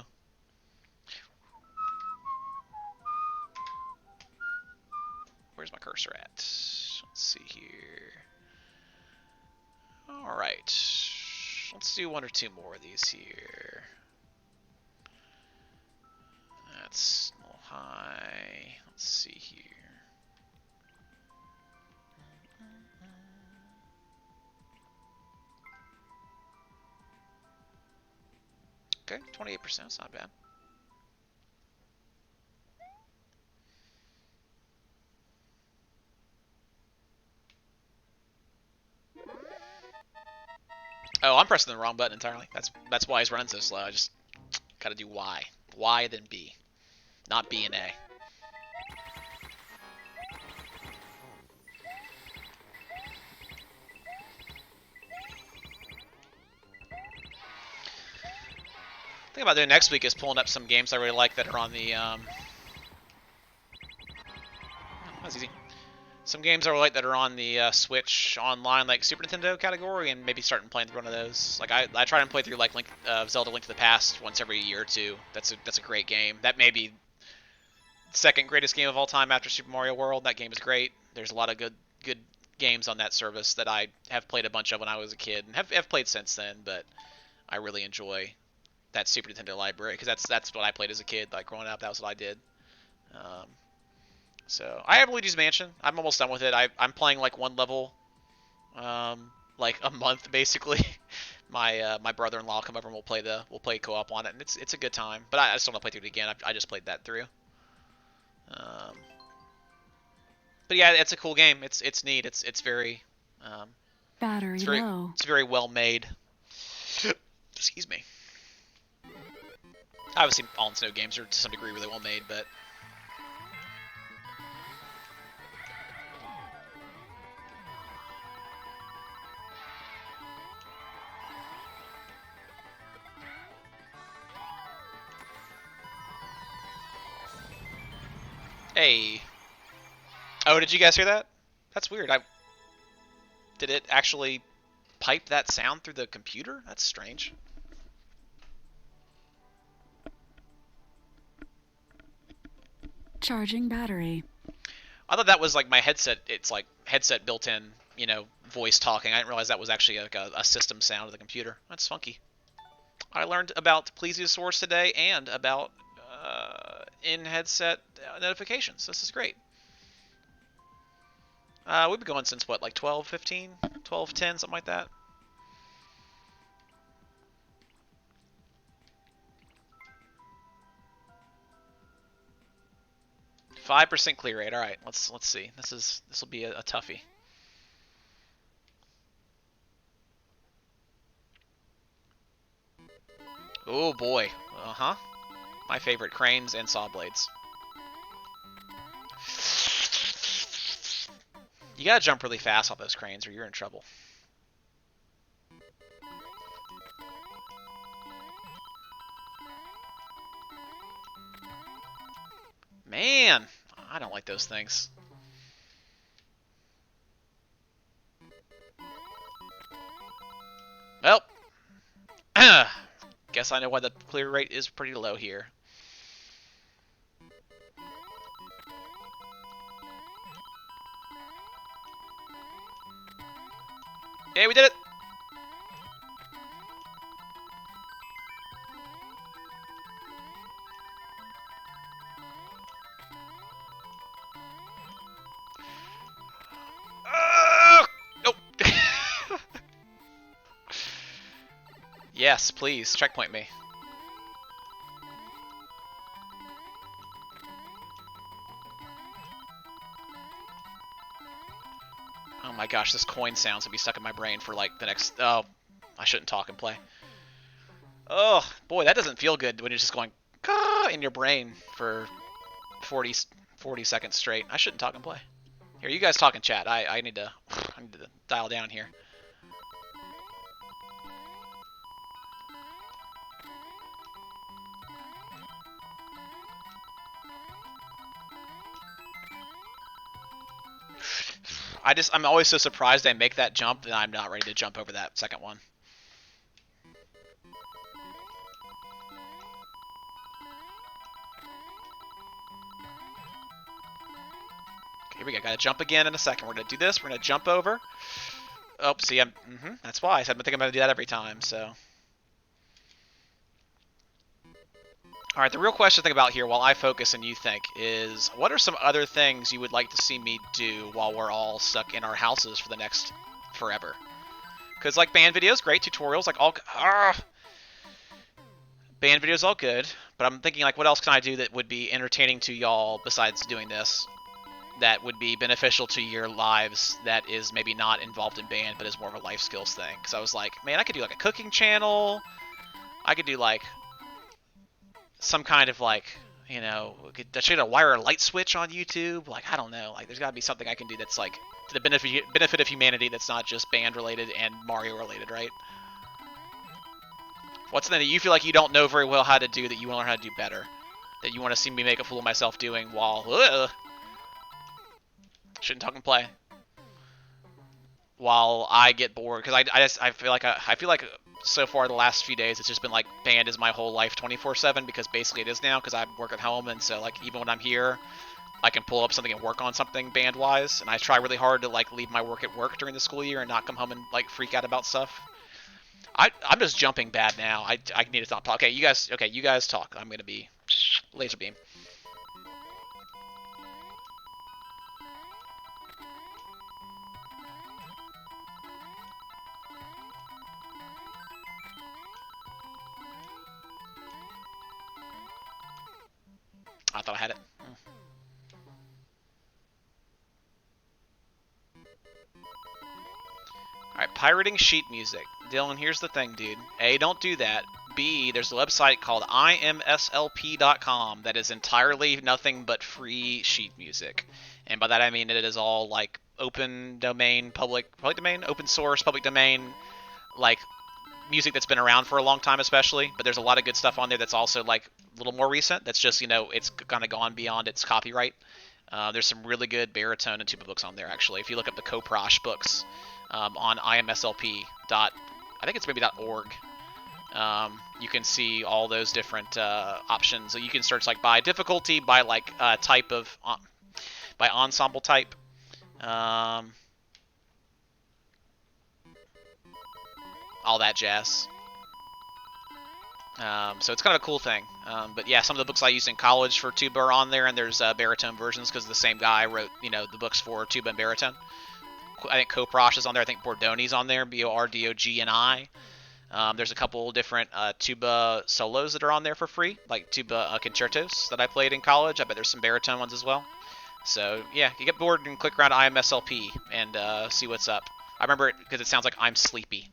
Where's my cursor at? Let's see here. All right, let's do one or two more of these here. That's a little high. Let's see here. Okay, 28%, that's not bad. Oh, I'm pressing the wrong button entirely. That's why he's running so slow. I just gotta do Y. Y then B. Not B and A. The thing about doing next week is pulling up some games I really like that are on the that's easy. Some games I really like that are on the Switch online, like Super Nintendo category, and maybe starting playing through one of those. Like I try and play through like Zelda: Link to the Past once every year or two. That's a great game. That may be the second greatest game of all time after Super Mario World. That game is great. There's a lot of good games on that service that I have played a bunch of when I was a kid and have played since then. But I really enjoy that Super Nintendo library because that's what I played as a kid. Like growing up, that was what I did. So I have Luigi's Mansion. I'm almost done with it. I'm playing like one level, like a month basically. My brother-in-law will come over and we'll play co-op on it, and it's a good time. But I just don't want to play through it again. I just played that through. But yeah, it's a cool game. It's neat. It's very battery low. It's very well made. Excuse me. Obviously, all Snow games are to some degree really well made, but. Hey. Oh, did you guys hear that? That's weird. Did it actually pipe that sound through the computer? That's strange. Charging battery. I thought that was like my headset. It's like headset built-in, voice talking. I didn't realize that was actually like a system sound of the computer. That's funky. I learned about plesiosaurs today and about in-headset notifications. This is great. We've been going since what, like 12:15, 12:10, something like that. %5 clear rate. All right, let's see. This will be a toughie. Oh boy. Uh-huh. My favorite, cranes and saw blades. You gotta jump really fast off those cranes or you're in trouble. Man, I don't like those things. Well, guess I know why the clear rate is pretty low here. Yeah, we did it! Nope. Yes, please, checkpoint me. my gosh, this coin sound's gonna be stuck in my brain for like the next. Oh, I shouldn't talk and play. Oh boy, that doesn't feel good when it's just going in your brain for 40 seconds straight. I shouldn't talk and play. Here, you guys talk in chat. I need to dial down here. I'm always so surprised I make that jump that I'm not ready to jump over that second one. Okay, here we go. Gotta jump again in a second. We're gonna do this. We're gonna jump over. Oh, see, that's why I said I think I'm gonna do that every time. So, all right. The real question to think about here, while I focus and you think, is what are some other things you would like to see me do while we're all stuck in our houses for the next forever? Because like band videos, great tutorials, like all band videos, all good. But I'm thinking like, what else can I do that would be entertaining to y'all besides doing this? That would be beneficial to your lives. That is maybe not involved in band, but is more of a life skills thing. Because I was like, man, I could do like a cooking channel. I could do like some kind of like, you know, should I wire a light switch on YouTube? Like, I don't know. Like, there's got to be something I can do that's like to the benefit of humanity. That's not just band related and Mario related, right? What's something that you feel like you don't know very well how to do that you want to learn how to do better? That you want to see me make a fool of myself doing while shouldn't talk and play while I get bored, because I feel like so far the last few days it's just been like band is my whole life 24/7, because basically it is now, because I work at home, and so like even when I'm here I can pull up something and work on something band wise, and I try really hard to like leave my work at work during the school year and not come home and like freak out about stuff. I'm just jumping bad now. I need to stop talking. Okay, you guys talk. I'm gonna be laser beam. I thought I had it. Alright, pirating sheet music. Dylan, here's the thing, dude. A, don't do that. B, there's a website called imslp.com that is entirely nothing but free sheet music. And by that I mean it is all like open domain, public domain, open source, public domain, like music that's been around for a long time especially, but there's a lot of good stuff on there that's also like a little more recent. That's just, you know, it's kind of gone beyond its copyright. There's some really good baritone and tuba books on there, actually. If you look up the Coprosh books on imslp. I think it's maybe .org. You can see all those different options. So you can search like by difficulty, by like type of, by ensemble type. All that jazz. So it's kind of a cool thing. But yeah, some of the books I used in college for tuba are on there, and there's baritone versions because the same guy wrote, you know, the books for tuba and baritone. I think Coprosh is on there. I think Bordoni's on there, Bordogni. There's a couple different tuba solos that are on there for free, like tuba concertos that I played in college. I bet there's some baritone ones as well. So yeah, you get bored and click around IMSLP and see what's up. I remember it because it sounds like I'm sleepy.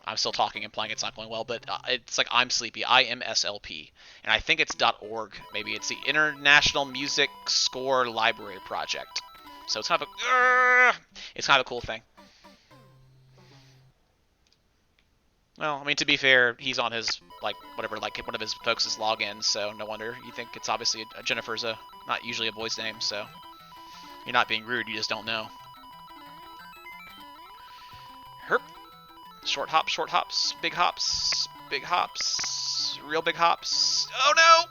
I'm still talking and playing. It's not going well, but it's like I'm sleepy. IMSLP, and I think it's .org. Maybe it's the International Music Score Library Project. So it's kind of a cool thing. Well, I mean, to be fair, he's on his like whatever, like one of his folks' logins, so no wonder you think it's obviously Jennifer's not usually a boy's name. So you're not being rude. You just don't know. Herp. Short hops, big hops, real big hops. Oh no!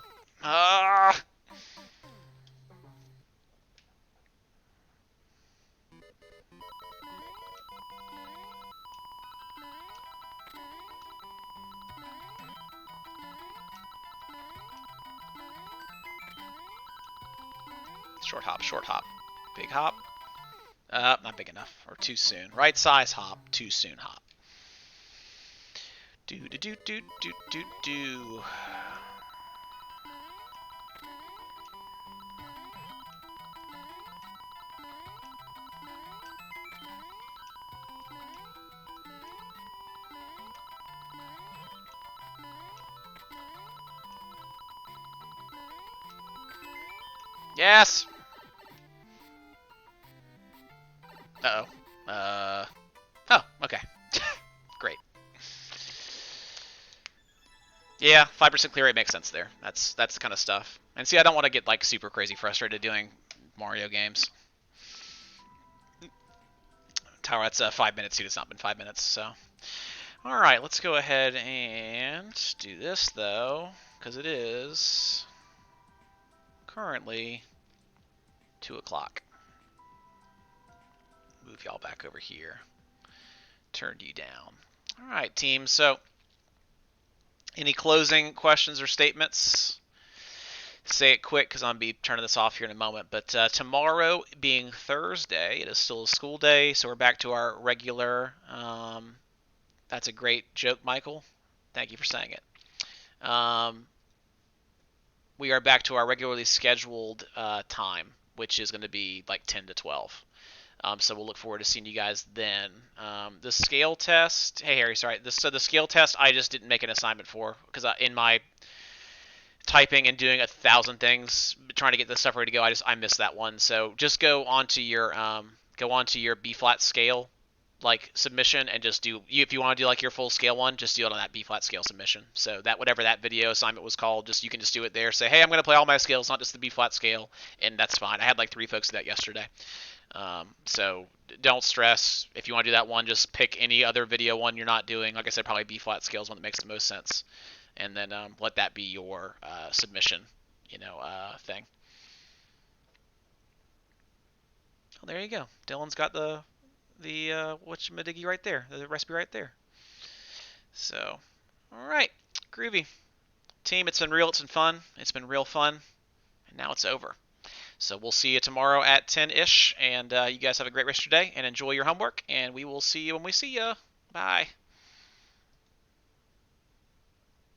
Ah! Short hop, big hop. Not big enough, or too soon. Right size hop, too soon hop. Do. Yes! Uh-oh. Oh, okay. Great. Yeah, 5% clear rate makes sense there. That's the kind of stuff. And see, I don't want to get like super crazy frustrated doing Mario games. Tower, that's 5 minutes, dude. It's not been 5 minutes, so. Alright, let's go ahead and do this, though, because it is currently 2 o'clock. Move y'all back over here. Turn you down. Alright, team, so any closing questions or statements? Say it quick because I'm going to be turning this off here in a moment. But tomorrow being Thursday, it is still a school day, so we're back to our regular. That's a great joke, Michael. Thank you for saying it. We are back to our regularly scheduled time, which is going to be like 10 to 12. So we'll look forward to seeing you guys then. The scale test. Hey, Harry, sorry. So the scale test, I just didn't make an assignment for because in my typing and doing 1,000 things, trying to get this stuff ready to go, I missed that one. So just go onto your B flat scale like submission and just do if you want to do like your full scale one, just do it on that B flat scale submission. So that whatever that video assignment was called, just you can just do it there. Say, hey, I'm going to play all my scales, not just the B flat scale, and that's fine. I had like 3 folks do that yesterday. So don't stress. If you want to do that one, just pick any other video one you're not doing. Like I said, probably B flat scale is one that makes the most sense, and then let that be your submission, thing. Oh, there you go. Dylan's got the whatchamadiggy right there, the recipe right there. So, all right, groovy team. It's been real. It's been fun. It's been real fun, and now it's over. So we'll see you tomorrow at 10-ish, and you guys have a great rest of your day and enjoy your homework. And we will see you when we see you. Bye.